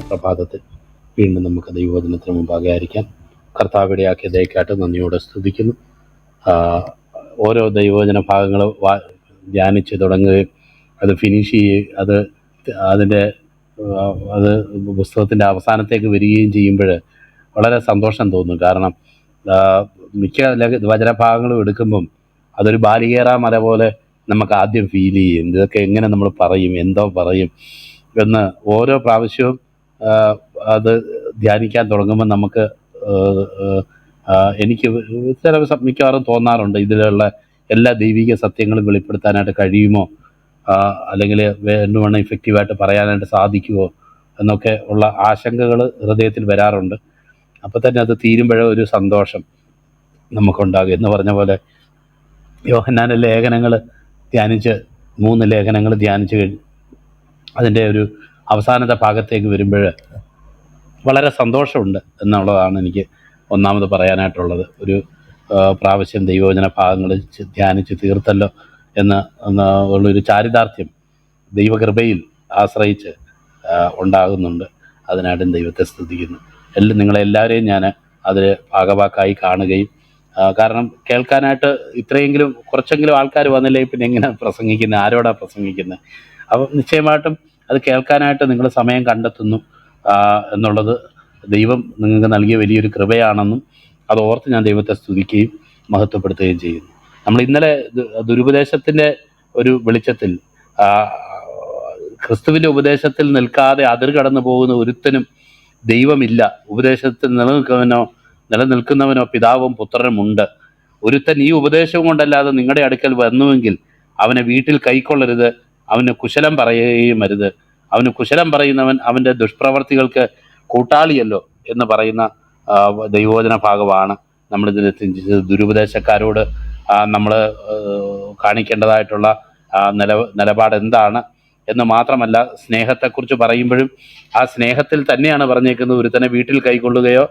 പ്രഭാതത്തിൽ വീണ്ടും നമുക്ക് ദൈവവചനത്തിന് മുമ്പാകെ ആയിരിക്കാം. കർത്താവിടെ ആക്കിയ ദയക്കായിട്ട് നന്ദിയോടെ സ്തുതിക്കുന്നു. ഓരോ ദൈവവചന ഭാഗങ്ങൾ ധ്യാനിച്ച് തുടങ്ങുകയും അത് ഫിനിഷ് ചെയ്യുകയും അത് പുസ്തകത്തിൻ്റെ അവസാനത്തേക്ക് വരികയും ചെയ്യുമ്പോൾ വളരെ സന്തോഷം തോന്നും. കാരണം മിക്ക വചനഭാഗങ്ങളും എടുക്കുമ്പം അതൊരു ബാലികേറ മല പോലെ നമുക്ക് ആദ്യം ഫീൽ ചെയ്യും. ഇതൊക്കെ എങ്ങനെ നമ്മൾ പറയും, എന്തോ പറയും എന്ന് ഓരോ പ്രാവശ്യവും അത് ധ്യാനിക്കാൻ തുടങ്ങുമ്പോൾ നമുക്ക് എനിക്ക് മിക്കവാറും തോന്നാറുണ്ട്, ഇതിലുള്ള എല്ലാ ദൈവിക സത്യങ്ങളും വെളിപ്പെടുത്താനായിട്ട് കഴിയുമോ, അല്ലെങ്കിൽ വേണ്ടുവണ്ണം ഇഫക്റ്റീവായിട്ട് പറയാനായിട്ട് സാധിക്കുമോ എന്നൊക്കെ ഉള്ള ആശങ്കകൾ ഹൃദയത്തിൽ വരാറുണ്ട്. അപ്പോൾ തന്നെ അത് തീരുമ്പോഴേ ഒരു സന്തോഷം നമുക്കുണ്ടാകും. എന്ന് പറഞ്ഞ പോലെ യോഹന്നാൻ്റെ ലേഖനങ്ങൾ ധ്യാനിച്ച് 3 ലേഖനങ്ങൾ ധ്യാനിച്ച് കഴിഞ്ഞ് അതിൻ്റെ ഒരു അവസാനത്തെ ഭാഗത്തേക്ക് വരുമ്പോൾ വളരെ സന്തോഷമുണ്ട് എന്നുള്ളതാണ് എനിക്ക് ഒന്നാമത് പറയാനായിട്ടുള്ളത്. ഒരു പ്രാവശ്യം ദൈവവചന ഭാഗങ്ങൾ ധ്യാനിച്ച് തീർത്തല്ലോ ഉള്ളൊരു ചാരിതാർത്ഥ്യം ദൈവകൃപയിൽ ആശ്രയിച്ച് ഉണ്ടാകുന്നുണ്ട്. അതിനായിട്ടും ദൈവത്തെ സ്തുതിക്കുന്നു. നിങ്ങളെല്ലാവരെയും ഞാൻ അതിൽ ഭാഗവാക്കായി കാണുകയും, കാരണം കേൾക്കാനായിട്ട് ഇത്രയെങ്കിലും കുറച്ചെങ്കിലും ആൾക്കാർ വന്നില്ലെങ്കിൽ പിന്നെ എങ്ങനെ പ്രസംഗിക്കുന്നത്, ആരോടാണ് പ്രസംഗിക്കുന്നത്? അപ്പം നിശ്ചയമായിട്ടും അത് കേൾക്കാനായിട്ട് നിങ്ങൾ സമയം കണ്ടെത്തുന്നു എന്നുള്ളത് ദൈവം നിങ്ങൾക്ക് നൽകിയ വലിയൊരു കൃപയാണെന്നും അത് ഓർത്ത് ഞാൻ ദൈവത്തെ സ്തുതിക്കുകയും മഹത്വപ്പെടുത്തുകയും ചെയ്യുന്നു. നമ്മൾ ഇന്നലെ ദുരുപദേശത്തിൻ്റെ ഒരു വെളിച്ചത്തിൽ, ക്രിസ്തുവിൻ്റെ ഉപദേശത്തിൽ നിൽക്കാതെ അതിർ കടന്നു പോകുന്ന ഒരുത്തനും ദൈവമില്ല, ഉപദേശത്തിൽ നിലനിൽക്കുന്നവനോ പിതാവും പുത്രനുമുണ്ട്. ഒരുത്തൻ ഈ ഉപദേശവും കൊണ്ടല്ലാതെ നിങ്ങളുടെ അടുക്കൽ വന്നുവെങ്കിൽ അവനെ വീട്ടിൽ കൈക്കൊള്ളരുത്, അവന് കുശലം പറയുകയും അരുത്. അവന് കുശലം പറയുന്നവൻ അവൻ്റെ ദുഷ്പ്രവർത്തികൾക്ക് കൂട്ടാളിയല്ലോ എന്ന് പറയുന്ന ദൈവവചന ഭാഗമാണ് നമ്മളിതിൽ ചിന്തിച്ചത്. ദുരുപദേശക്കാരോട് നമ്മൾ കാണിക്കേണ്ടതായിട്ടുള്ള നിലപാട് എന്താണ് എന്ന് മാത്രമല്ല, സ്നേഹത്തെക്കുറിച്ച് പറയുമ്പോഴും ആ സ്നേഹത്തിൽ തന്നെയാണ് പറഞ്ഞേക്കുന്നത്, ഒരുത്തനെ വീട്ടിൽ കൈക്കൊള്ളുകയോ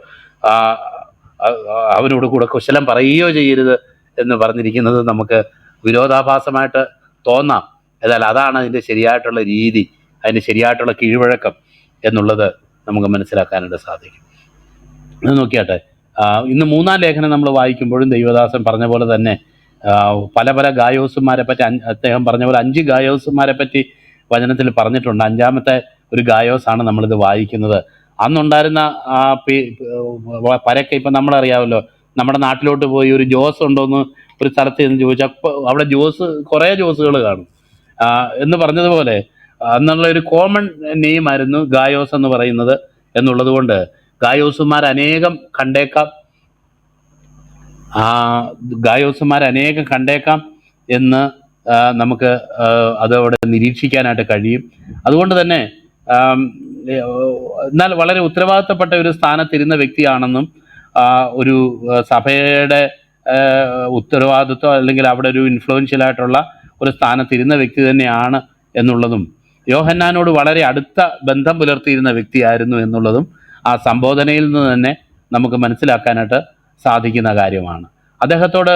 അവനോട് കൂടെ കുശലം പറയുകയോ ചെയ്യരുത് എന്ന് പറഞ്ഞിരിക്കുന്നത് നമുക്ക് വിരോധാഭാസമായിട്ട് തോന്നാം. എന്നാൽ അതാണ് അതിൻ്റെ ശരിയായിട്ടുള്ള രീതി, അതിൻ്റെ ശരിയായിട്ടുള്ള കീഴ്വഴക്കം എന്നുള്ളത് നമുക്ക് മനസ്സിലാക്കാനായിട്ട് സാധിക്കും. ഇത് നോക്കിയാട്ടെ, ഇന്ന് 3-ാം ലേഖനം നമ്മൾ വായിക്കുമ്പോഴും ദൈവദാസൻ പറഞ്ഞ പോലെ തന്നെ പല ഗായോസുമാരെ പറ്റി, അദ്ദേഹം പറഞ്ഞ പോലെ 5 ഗായോസുമാരെ പറ്റി വചനത്തിൽ പറഞ്ഞിട്ടുണ്ട്. 5-ാമത്തെ ഒരു ഗായോസാണ് നമ്മളിത് വായിക്കുന്നത്. അന്നുണ്ടായിരുന്ന പരക്കെ ഇപ്പം നമ്മളറിയാമല്ലോ, നമ്മുടെ നാട്ടിലോട്ട് പോയി ഒരു ജോസ് ഉണ്ടോയെന്ന് ഒരു സ്ഥലത്ത് എന്ന് ചോദിച്ചാൽ അവിടെ കുറേ ജോസുകൾ കാണും എന്ന് പറഞ്ഞതുപോലെ എന്നുള്ള ഒരു കോമൺ നെയിമായിരുന്നു ഗായോസ് എന്ന് പറയുന്നത് എന്നുള്ളത് കൊണ്ട് ഗായോസുമാർ അനേകം കണ്ടേക്കാം എന്ന് നമുക്ക് അതവിടെ നിരീക്ഷിക്കാനായിട്ട് കഴിയും. അതുകൊണ്ട് തന്നെ എന്നാൽ വളരെ ഉത്തരവാദിത്തപ്പെട്ട ഒരു സ്ഥാനത്തിരുന്ന വ്യക്തിയാണെന്നും ഒരു സഭയുടെ ഉത്തരവാദിത്വം അല്ലെങ്കിൽ അവിടെ ഒരു ഇൻഫ്ലുവൻഷ്യലായിട്ടുള്ള ഒരു സ്ഥാനത്തിരുന്ന വ്യക്തി തന്നെയാണ് എന്നുള്ളതും, യോഹന്നാനോട് വളരെ അടുത്ത ബന്ധം പുലർത്തിയിരുന്ന വ്യക്തിയായിരുന്നു എന്നുള്ളതും ആ സംബോധനയിൽ നിന്ന് തന്നെ നമുക്ക് മനസ്സിലാക്കാനായിട്ട് സാധിക്കുന്ന കാര്യമാണ്. അദ്ദേഹത്തോട്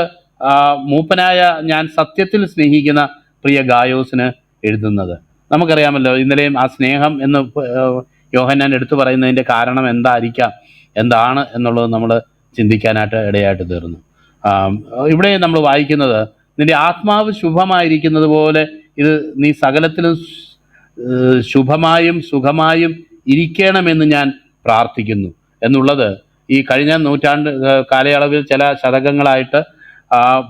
മൂപ്പനായ ഞാൻ സത്യത്തിൽ സ്നേഹിക്കുന്ന പ്രിയ ഗായോസിന് എഴുതുന്നത്. നമുക്കറിയാമല്ലോ, ഇന്നലെയും ആ സ്നേഹം എന്ന് യോഹന്നാൻ എടുത്തു പറയുന്നതിൻ്റെ കാരണം എന്താണ് എന്നുള്ളത് നമ്മൾ ചിന്തിക്കാനായിട്ട് ഇടയായിട്ട് തീർന്നു. ഇവിടെ നമ്മൾ വായിക്കുന്നത്, നിന്റെ ആത്മാവ് ശുഭമായിരിക്കുന്നത് പോലെ ഇത് നീ സകലത്തിലും ശുഭമായും സുഖമായും ഇരിക്കണമെന്ന് ഞാൻ പ്രാർത്ഥിക്കുന്നു എന്നുള്ളത് ഈ കഴിഞ്ഞ നൂറ്റാണ്ട് കാലയളവിൽ ചില ശതകങ്ങളായിട്ട്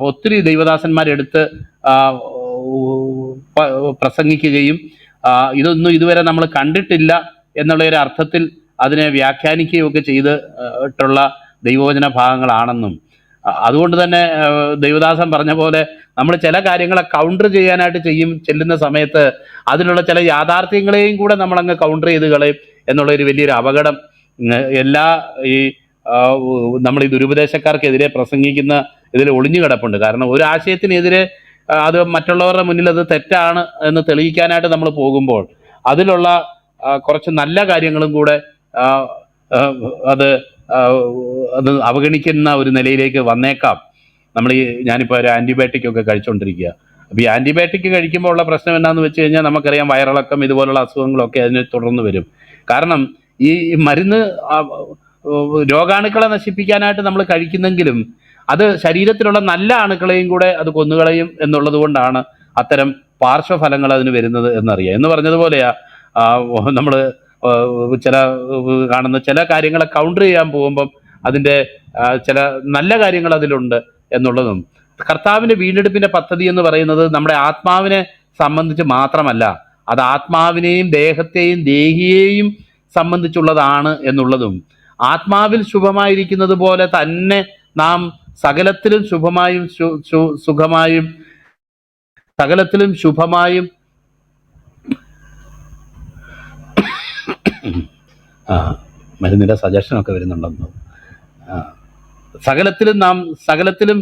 ഒത്തിരി ദൈവദാസന്മാരെടുത്ത് പ്രസംഗിക്കുകയും ഇതൊന്നും ഇതുവരെ നമ്മൾ കണ്ടിട്ടില്ല എന്നുള്ള ഒരു അർത്ഥത്തിൽ അതിനെ വ്യാഖ്യാനിക്കുകയൊക്കെ ചെയ്തിട്ടുള്ള ദൈവവചന ഭാഗങ്ങളാണെന്നും, അതുകൊണ്ട് തന്നെ ദൈവദാസൻ പറഞ്ഞ പോലെ നമ്മൾ ചില കാര്യങ്ങളെ കൗണ്ടർ ചെയ്യാനായിട്ട് ചെല്ലുന്ന സമയത്ത് അതിലുള്ള ചില യാഥാർത്ഥ്യങ്ങളെയും കൂടെ നമ്മളങ്ങ് കൗണ്ടർ ചെയ്ത് കളയും എന്നുള്ളൊരു വലിയൊരു അപകടം നമ്മൾ ഈ ദുരുപദേശക്കാർക്കെതിരെ പ്രസംഗിക്കുന്ന ഇതിൽ ഒളിഞ്ഞു കിടപ്പുണ്ട്. കാരണം ഒരു ആശയത്തിനെതിരെ അത് മറ്റുള്ളവരുടെ മുന്നിൽ അത് തെറ്റാണ് എന്ന് തെളിയിക്കാനായിട്ട് നമ്മൾ പോകുമ്പോൾ അതിലുള്ള കുറച്ച് നല്ല കാര്യങ്ങളും കൂടെ അത് അവഗണിക്കുന്ന ഒരു നിലയിലേക്ക് വന്നേക്കാം. ഞാനിപ്പോൾ ഒരു ആൻറ്റിബയോട്ടിക് ഒക്കെ കഴിച്ചുകൊണ്ടിരിക്കുക. അപ്പോൾ ഈ ആൻറ്റിബയോട്ടിക് കഴിക്കുമ്പോൾ ഉള്ള പ്രശ്നം എന്താണെന്ന് വെച്ച് കഴിഞ്ഞാൽ നമുക്കറിയാം, വയറിളക്കം ഇതുപോലുള്ള അസുഖങ്ങളൊക്കെ അതിനെ തുടർന്ന് വരും. കാരണം ഈ മരുന്ന് രോഗാണുക്കളെ നശിപ്പിക്കാനായിട്ട് നമ്മൾ കഴിക്കുന്നെങ്കിലും അത് ശരീരത്തിലുള്ള നല്ല അണുക്കളെയും കൂടെ അത് കൊന്നുകളയും എന്നുള്ളത് കൊണ്ടാണ് അത്തരം പാർശ്വഫലങ്ങൾ അതിന് വരുന്നത് എന്നറിയാം. എന്ന് പറഞ്ഞതുപോലെയാ നമ്മൾ ചില കാണുന്ന ചില കാര്യങ്ങളെ കൗണ്ടർ ചെയ്യാൻ പോകുമ്പം അതിൻ്റെ ചില നല്ല കാര്യങ്ങൾ അതിലുണ്ട് എന്നുള്ളതും. കർത്താവിൻ്റെ വീണ്ടെടുപ്പിൻ്റെ പദ്ധതി എന്ന് പറയുന്നത് നമ്മുടെ ആത്മാവിനെ സംബന്ധിച്ച് മാത്രമല്ല, അത് ആത്മാവിനെയും ദേഹത്തെയും ദേഹിയെയും സംബന്ധിച്ചുള്ളതാണ് എന്നുള്ളതും, ആത്മാവിൽ ശുഭമായിരിക്കുന്നത് പോലെ തന്നെ നാം സകലത്തിലും ശുഭമായും സുഖമായും സകലത്തിലും ശുഭമായും മരുന്നിൻ്റെ സജഷനൊക്കെ വരുന്നുണ്ടെന്ന്. സകലത്തിലും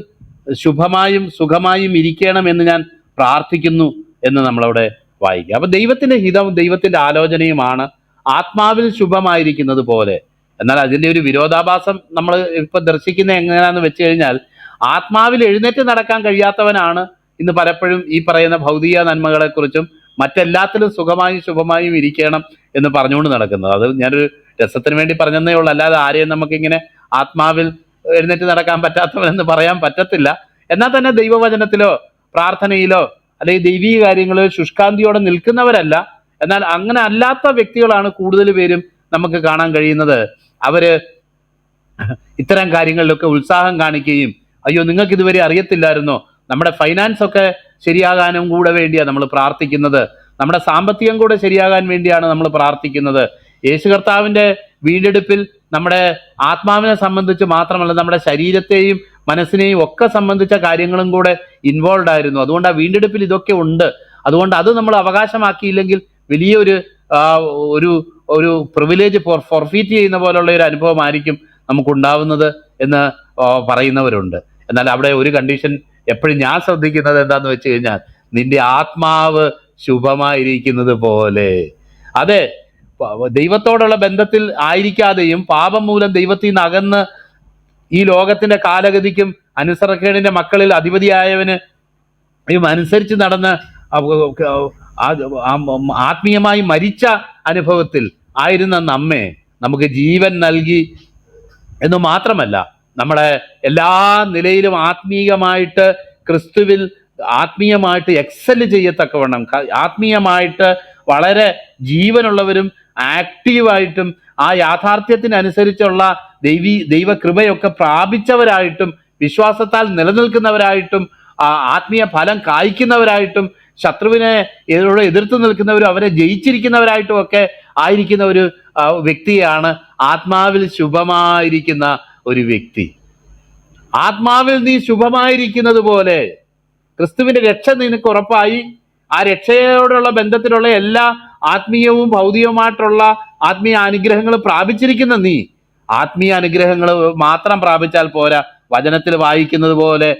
ശുഭമായും സുഖമായും ഇരിക്കണം എന്ന് ഞാൻ പ്രാർത്ഥിക്കുന്നു എന്ന് നമ്മളവിടെ വായിക്കുക. അപ്പൊ ദൈവത്തിന്റെ ഹിതവും ദൈവത്തിന്റെ ആലോചനയുമാണ് ആത്മാവിൽ ശുഭമായിരിക്കുന്നത് പോലെ. എന്നാൽ അതിൻ്റെ ഒരു വിരോധാഭാസം നമ്മൾ ഇപ്പൊ ദർശിക്കുന്നത് എങ്ങനെയാണെന്ന് വെച്ച് കഴിഞ്ഞാൽ, ആത്മാവിൽ എഴുന്നേറ്റ് നടക്കാൻ കഴിയാത്തവനാണ് ഇന്ന് പലപ്പോഴും ഈ പറയുന്ന ഭൗതിക നന്മകളെക്കുറിച്ചും മറ്റെല്ലാത്തിലും സുഖമായും ശുഭമായും ഇരിക്കണം എന്ന് പറഞ്ഞുകൊണ്ട് നടക്കുന്നത്. അത് ഞാനൊരു രസത്തിന് വേണ്ടി പറഞ്ഞതേ ഉള്ളൂ, അല്ലാതെ ആരെയും നമുക്കിങ്ങനെ ആത്മാവിൽ എഴുന്നേറ്റ് നടക്കാൻ പറ്റാത്തവനെന്ന് പറയാൻ പറ്റത്തില്ല. എന്നാൽ തന്നെ ദൈവവചനത്തിലോ പ്രാർത്ഥനയിലോ അല്ലെങ്കിൽ ദൈവീക കാര്യങ്ങളിലോ ശുഷ്കാന്തിയോടെ നിൽക്കുന്നവരല്ല. എന്നാൽ അങ്ങനെ അല്ലാത്ത വ്യക്തികളാണ് കൂടുതൽ പേരും നമുക്ക് കാണാൻ കഴിയുന്നത്. അവര് ഇത്തരം കാര്യങ്ങളിലൊക്കെ ഉത്സാഹം കാണിക്കുകയും, അയ്യോ നിങ്ങൾക്ക് ഇതുവരെ അറിയത്തില്ലായിരുന്നോ, നമ്മുടെ ഫൈനാൻസ് ഒക്കെ ശരിയാകാനും കൂടെ വേണ്ടിയാണ് നമ്മൾ പ്രാർത്ഥിക്കുന്നത്, നമ്മുടെ സാമ്പത്തികം കൂടെ ശരിയാകാൻ വേണ്ടിയാണ് നമ്മൾ പ്രാർത്ഥിക്കുന്നത്. യേശു കർത്താവിൻ്റെ വീണ്ടെടുപ്പിൽ നമ്മുടെ ആത്മാവിനെ സംബന്ധിച്ച് മാത്രമല്ല, നമ്മുടെ ശരീരത്തെയും മനസ്സിനെയും ഒക്കെ സംബന്ധിച്ച കാര്യങ്ങളും കൂടെ ഇൻവോൾവ് ആയിരുന്നു. അതുകൊണ്ട് ആ വീണ്ടെടുപ്പിൽ ഇതൊക്കെ ഉണ്ട്. അതുകൊണ്ട് അത് നമ്മൾ അവകാശമാക്കിയില്ലെങ്കിൽ വലിയൊരു ഒരു പ്രിവിലേജ് ഫോർഫീറ്റ് ചെയ്യുന്ന പോലുള്ള ഒരു അനുഭവമായിരിക്കും നമുക്കുണ്ടാവുന്നത് എന്ന് പറയുന്നവരുണ്ട്. എന്നാൽ അവിടെ ഒരു കണ്ടീഷൻ എപ്പോഴും ഞാൻ ശ്രദ്ധിക്കുന്നത് എന്താന്ന് വെച്ച് കഴിഞ്ഞാൽ, നിന്റെ ആത്മാവ് ശുഭമായിരിക്കുന്നത് പോലെ. അതെ, ദൈവത്തോടുള്ള ബന്ധത്തിൽ ആയിരിക്കാതെയും പാപം മൂലം ദൈവത്തിൽ നിന്ന് അകന്ന് ഈ ലോകത്തിന്റെ കാലഗതിക്കും അനുസരണക്കേടിന്റെ മക്കളിൽ അധിപതിയായവന് അനുസരിച്ച് നടന്ന് ആത്മീയമായി മരിച്ച അനുഭവത്തിൽ ആയിരുന്ന നമ്മെ നമുക്ക് ജീവൻ നൽകി എന്ന് മാത്രമല്ല, നമ്മളെ എല്ലാ നിലയിലും ആത്മീയമായിട്ട് ക്രിസ്തുവിൽ ആത്മീയമായിട്ട് എക്സൽ ചെയ്യത്തക്കവണ്ണം, ആത്മീയമായിട്ട് വളരെ ജീവനുള്ളവരും ആക്റ്റീവായിട്ടും ആ യാഥാർത്ഥ്യത്തിനനുസരിച്ചുള്ള ദൈവകൃപയൊക്കെ പ്രാപിച്ചവരായിട്ടും വിശ്വാസത്താൽ നിലനിൽക്കുന്നവരായിട്ടും ആത്മീയ ഫലം കായ്ക്കുന്നവരായിട്ടും ശത്രുവിനെ എതിർത്ത് നിൽക്കുന്നവരും അവരെ ജയിച്ചിരിക്കുന്നവരായിട്ടും ഒക്കെ ആയിരിക്കുന്ന ഒരു വ്യക്തിയാണ് ആത്മാവിൽ ശുഭമായിരിക്കുന്ന ഒരു വ്യക്തി. ആത്മാവിൽ നീ ശുഭമായിരിക്കുന്നത് പോലെ ക്രിസ്തുവിന്റെ രക്ഷ നിനക്ക് ഉറപ്പായി. ആ രക്ഷയോടുള്ള ബന്ധത്തിലുള്ള എല്ലാ ആത്മീയവും ഭൗതികവുമായിട്ടുള്ള ആത്മീയ അനുഗ്രഹങ്ങളും പ്രാപിച്ചിരിക്കുന്ന നീ ആത്മീയ അനുഗ്രഹങ്ങൾ മാത്രം പ്രാപിച്ചാൽ പോരാ. വചനത്തിൽ വായിക്കുന്നത് പോലെ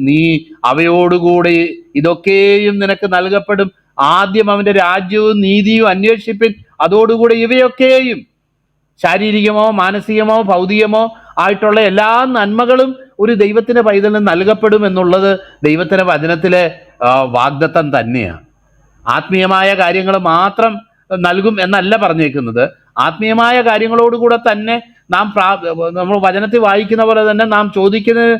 നീ അവയോടുകൂടി ഇതൊക്കെയും നിനക്ക് നൽകപ്പെടും. ആദ്യം അവന്റെ രാജ്യവും നീതിയും അന്വേഷിപ്പിൻ, അതോടുകൂടി ഇവയൊക്കെയും ശാരീരികമോ മാനസികമോ ഭൗതികമോ ആയിട്ടുള്ള എല്ലാ നന്മകളും ഒരു ദൈവത്തിന്റെ പൈതലിന് നൽകപ്പെടും എന്നുള്ളത് ദൈവത്തിന്റെ വചനത്തിലെ വാഗ്ദത്തം തന്നെയാണ്. ആത്മീയമായ കാര്യങ്ങൾ മാത്രം നൽകും എന്നല്ല പറഞ്ഞേക്കുന്നത്. ആത്മീയമായ കാര്യങ്ങളോടുകൂടെ തന്നെ നമ്മൾ വചനത്തിൽ വായിക്കുന്ന പോലെ തന്നെ നാം ചോദിക്കുന്നത്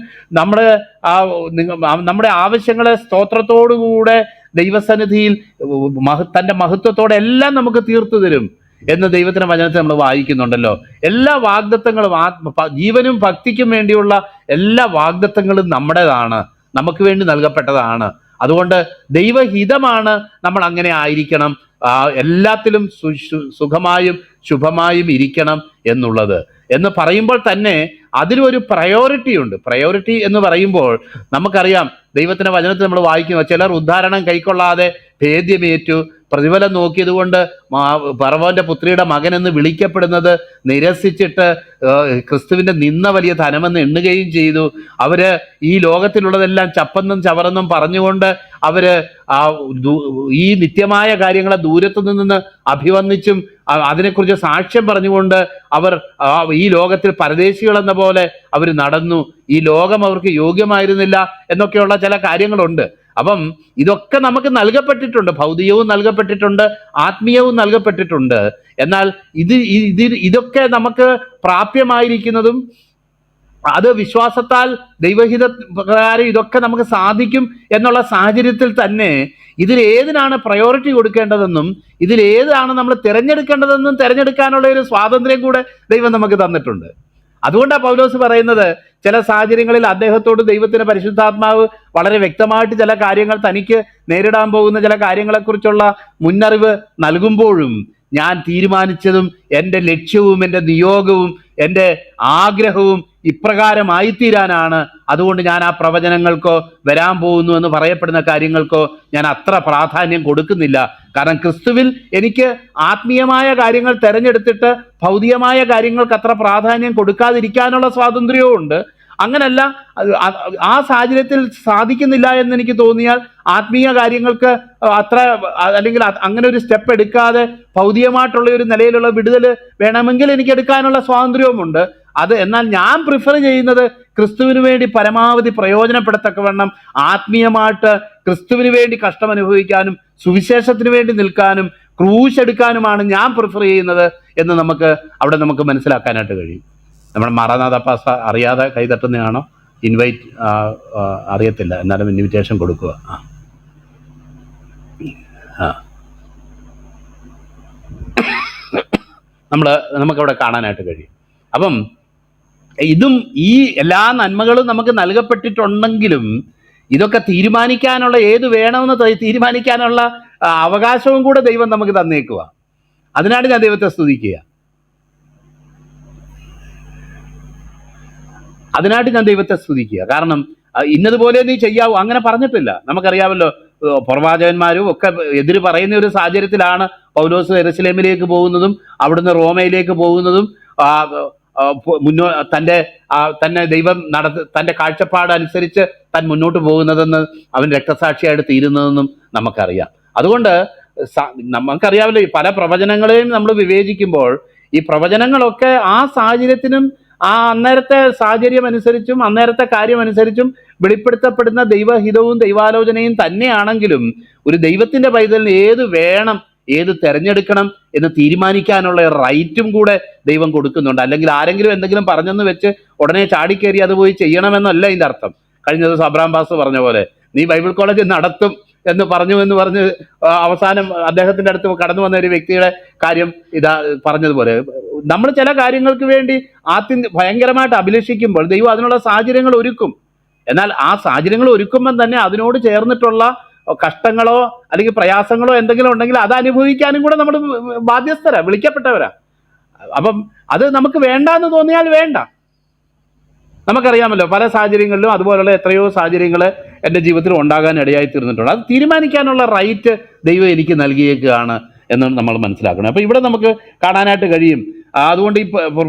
നമ്മുടെ ആവശ്യങ്ങളെ സ്തോത്രത്തോടുകൂടെ ദൈവസന്നിധിയിൽ തൻ്റെ മഹത്വത്തോടെ എല്ലാം നമുക്ക് തീർത്തു തരും എന്ന് ദൈവത്തിന്റെ വചനത്തിൽ നമ്മൾ വായിക്കുന്നുണ്ടല്ലോ. എല്ലാ വാഗ്ദത്തങ്ങളും ജീവനും ഭക്തിക്കും വേണ്ടിയുള്ള എല്ലാ വാഗ്ദത്തങ്ങളും നമ്മുടേതാണ്, നമുക്ക് വേണ്ടി നൽകപ്പെട്ടതാണ്. അതുകൊണ്ട് ദൈവഹിതമാണ് നമ്മൾ അങ്ങനെ ആയിരിക്കണം, എല്ലാത്തിലും സുഖമായും ശുഭമായും ഇരിക്കണം എന്നുള്ളത്. എന്ന് പറയുമ്പോൾ തന്നെ അതിലൊരു പ്രയോറിറ്റി ഉണ്ട്. പ്രയോറിറ്റി എന്ന് പറയുമ്പോൾ നമുക്കറിയാം, ദൈവത്തിന്റെ വചനത്തിൽ നമ്മൾ വായിക്കുന്നു, ചിലർ ഉദ്ധാരണം കൈക്കൊള്ളാതെ ഭേദ്യമേറ്റു, പ്രതിഫലം നോക്കിയത് കൊണ്ട് ഫറവോന്റെ പുത്രിയുടെ മകൻ എന്ന് വിളിക്കപ്പെടുന്നത് നിരസിച്ചിട്ട് ക്രിസ്തുവിന്റെ നിന്ന വലിയ ധനമെന്ന് എണ്ണുകയും ചെയ്തു. അവര് ഈ ലോകത്തിലുള്ളതെല്ലാം ചപ്പെന്നും ചവറെന്നും പറഞ്ഞുകൊണ്ട് അവര് ഈ നിത്യമായ കാര്യങ്ങളെ ദൂരത്തു നിന്ന് അഭിവന്ദിച്ചും അതിനെക്കുറിച്ച് സാക്ഷ്യം പറഞ്ഞുകൊണ്ട് അവർ ഈ ലോകത്തിൽ പരദേശികൾ എന്ന പോലെ അവർ നടന്നു. ഈ ലോകം അവർക്ക് യോഗ്യമായിരുന്നില്ല എന്നൊക്കെയുള്ള ചില കാര്യങ്ങളുണ്ട്. അപ്പം ഇതൊക്കെ നമുക്ക് നൽകപ്പെട്ടിട്ടുണ്ട്, ഭൗതികവും നൽകപ്പെട്ടിട്ടുണ്ട്, ആത്മീയവും നൽകപ്പെട്ടിട്ടുണ്ട്. എന്നാൽ ഇതൊക്കെ നമുക്ക് പ്രാപ്യമായിരിക്കുന്നതും അത് വിശ്വാസത്താൽ ദൈവഹിത പ്രകാരം ഇതൊക്കെ നമുക്ക് സാധിക്കും എന്നുള്ള സാഹചര്യത്തിൽ തന്നെ ഇതിലേതിനാണ് പ്രയോറിറ്റി കൊടുക്കേണ്ടതെന്നും ഇതിലേതാണ് നമ്മൾ തിരഞ്ഞെടുക്കേണ്ടതെന്നും തിരഞ്ഞെടുക്കാനുള്ള ഒരു സ്വാതന്ത്ര്യം കൂടെ ദൈവം നമുക്ക് തന്നിട്ടുണ്ട്. അതുകൊണ്ടാണ് പൗലോസ് പറയുന്നത്, ചില സാഹചര്യങ്ങളിൽ അദ്ദേഹത്തോട് ദൈവത്തിന്റെ പരിശുദ്ധാത്മാവ് വളരെ വ്യക്തമായിട്ട് ചില കാര്യങ്ങൾ തനിക്ക് നേരിടാൻ പോകുന്ന ചില കാര്യങ്ങളെക്കുറിച്ചുള്ള മുന്നറിവ് നൽകുമ്പോഴും ഞാൻ തീരുമാനിച്ചതും എൻ്റെ ലക്ഷ്യവും എൻ്റെ നിയോഗവും എൻ്റെ ആഗ്രഹവും ഇപ്രകാരമായിത്തീരാനാണ്. അതുകൊണ്ട് ഞാൻ ആ പ്രവചനങ്ങൾക്കോ വരാൻ പോകുന്നു എന്ന് പറയപ്പെടുന്ന കാര്യങ്ങൾക്കോ ഞാൻ അത്ര പ്രാധാന്യം കൊടുക്കുന്നില്ല. കാരണം ക്രിസ്തുവിൽ എനിക്ക് ആത്മീയമായ കാര്യങ്ങൾ തിരഞ്ഞെടുത്തിട്ട് ഭൗതികമായ കാര്യങ്ങൾക്ക് അത്ര പ്രാധാന്യം കൊടുക്കാതിരിക്കാനുള്ള സ്വാതന്ത്ര്യവും ഉണ്ട്. അങ്ങനല്ല, ആ സാഹചര്യത്തിൽ സാധിക്കുന്നില്ല എന്ന് എനിക്ക് തോന്നിയാൽ ആത്മീയ കാര്യങ്ങൾക്ക് അത്ര, അല്ലെങ്കിൽ അങ്ങനെ ഒരു സ്റ്റെപ്പ് എടുക്കാതെ ഭൗതികമായിട്ടുള്ള ഒരു നിലയിലുള്ള വിടുതൽ വേണമെങ്കിൽ എനിക്ക് എടുക്കാനുള്ള സ്വാതന്ത്ര്യവുമുണ്ട്. എന്നാൽ ഞാൻ പ്രിഫർ ചെയ്യുന്നത് ക്രിസ്തുവിന് വേണ്ടി പരമാവധി പ്രയോജനപ്പെടത്തക്കവണ്ണം ആത്മീയമായിട്ട് ക്രിസ്തുവിന് വേണ്ടി കഷ്ടം അനുഭവിക്കാനും സുവിശേഷത്തിന് വേണ്ടി നിൽക്കാനും ക്രൂശ് എടുക്കാനുമാണ് ഞാൻ പ്രിഫർ ചെയ്യുന്നത് എന്ന് നമുക്ക് മനസ്സിലാക്കാനായിട്ട് കഴിയും. നമ്മുടെ മാറാനാഥ പാസ അറിയാതെ കൈതട്ടുന്നതാണോ? ഇൻവൈറ്റ് അറിയത്തില്ല, എന്നാലും ഇൻവിറ്റേഷൻ കൊടുക്കുക. നമുക്കവിടെ കാണാനായിട്ട് കഴിയും. അപ്പം ഇതും ഈ എല്ലാ നന്മകളും നമുക്ക് നൽകപ്പെട്ടിട്ടുണ്ടെങ്കിലും ഇതൊക്കെ തീരുമാനിക്കാനുള്ള, ഏത് വേണമെന്ന് തീരുമാനിക്കാനുള്ള അവകാശവും കൂടെ ദൈവം നമുക്ക് തന്നേക്കുക. അതിനാണ് ഞാൻ ദൈവത്തെ സ്തുതിക്കുക. കാരണം ഇന്നതുപോലെ നീ ചെയ്യാവൂ അങ്ങനെ പറഞ്ഞിട്ടില്ല. നമുക്കറിയാമല്ലോ, പ്രവാചകന്മാരും ഒക്കെ എതിര് പറയുന്ന ഒരു സാഹചര്യത്തിലാണ് പൗലോസ് യെരുശലേമിലേക്ക് പോകുന്നതും അവിടുന്ന് റോമയിലേക്ക് പോകുന്നതും തന്നെ ദൈവം തൻ്റെ കാഴ്ചപ്പാട് അനുസരിച്ച് താൻ മുന്നോട്ട് പോകുന്നതെന്ന് അവൻ രക്തസാക്ഷിയായിട്ട് തീരുന്നതെന്നും നമുക്കറിയാം. അതുകൊണ്ട് നമുക്കറിയാമല്ലോ, പല പ്രവചനങ്ങളെയും നമ്മൾ വിവേചിക്കുമ്പോൾ ഈ പ്രവചനങ്ങളൊക്കെ ആ സാഹചര്യത്തിനും ആ അന്നേരത്തെ സാഹചര്യം അനുസരിച്ചും അന്നേരത്തെ കാര്യമനുസരിച്ചും വെളിപ്പെടുത്തപ്പെടുന്ന ദൈവഹിതവും ദൈവാലോചനയും തന്നെയാണെങ്കിലും ഒരു ദൈവത്തിന്റെ പൈതലിന് ഏത് വേണം, ഏത് തിരഞ്ഞെടുക്കണം എന്ന് തീരുമാനിക്കാനുള്ള റൈറ്റും കൂടെ ദൈവം കൊടുക്കുന്നുണ്ട്. അല്ലെങ്കിൽ ആരെങ്കിലും എന്തെങ്കിലും പറഞ്ഞെന്ന് വെച്ച് ഉടനെ ചാടിക്കേറി അത് പോയി ചെയ്യണമെന്നല്ല ഇതിൻ്റെ അർത്ഥം. കഴിഞ്ഞ ദിവസം അബ്രഹാം പാസ് പറഞ്ഞ പോലെ നീ ബൈബിൾ കോളേജ് നടത്തും എന്ന് പറഞ്ഞ് അവസാനം അദ്ദേഹത്തിന്റെ അടുത്ത് കടന്നു വന്ന ഒരു വ്യക്തിയുടെ കാര്യം പറഞ്ഞതുപോലെ നമ്മൾ ചില കാര്യങ്ങൾക്ക് വേണ്ടി ഭയങ്കരമായിട്ട് അഭിലഷിക്കുമ്പോൾ ദൈവം അതിനുള്ള സാഹചര്യങ്ങൾ ഒരുക്കും. എന്നാൽ ആ സാഹചര്യങ്ങൾ ഒരുക്കുമ്പോൾ തന്നെ അതിനോട് ചേർന്നിട്ടുള്ള കഷ്ടങ്ങളോ അല്ലെങ്കിൽ പ്രയാസങ്ങളോ എന്തെങ്കിലും ഉണ്ടെങ്കിൽ അത് അനുഭവിക്കാനും കൂടെ നമ്മൾ ബാധ്യസ്ഥരാ, വിളിക്കപ്പെട്ടവരാ. അപ്പം അത് നമുക്ക് വേണ്ടാന്ന് തോന്നിയാൽ വേണ്ട. നമുക്കറിയാമല്ലോ, പല സാഹചര്യങ്ങളിലും അതുപോലുള്ള എത്രയോ സാഹചര്യങ്ങൾ എൻ്റെ ജീവിതത്തിൽ ഉണ്ടാകാൻ ഇടയായി തീർന്നിട്ടുണ്ട്. അത് തീരുമാനിക്കാനുള്ള റൈറ്റ് ദൈവം എനിക്ക് നൽകിയേക്കുകയാണ് എന്ന് നമ്മൾ മനസ്സിലാക്കണം. അപ്പോൾ ഇവിടെ നമുക്ക് കാണാനായിട്ട് കഴിയും. അതുകൊണ്ട് ഈ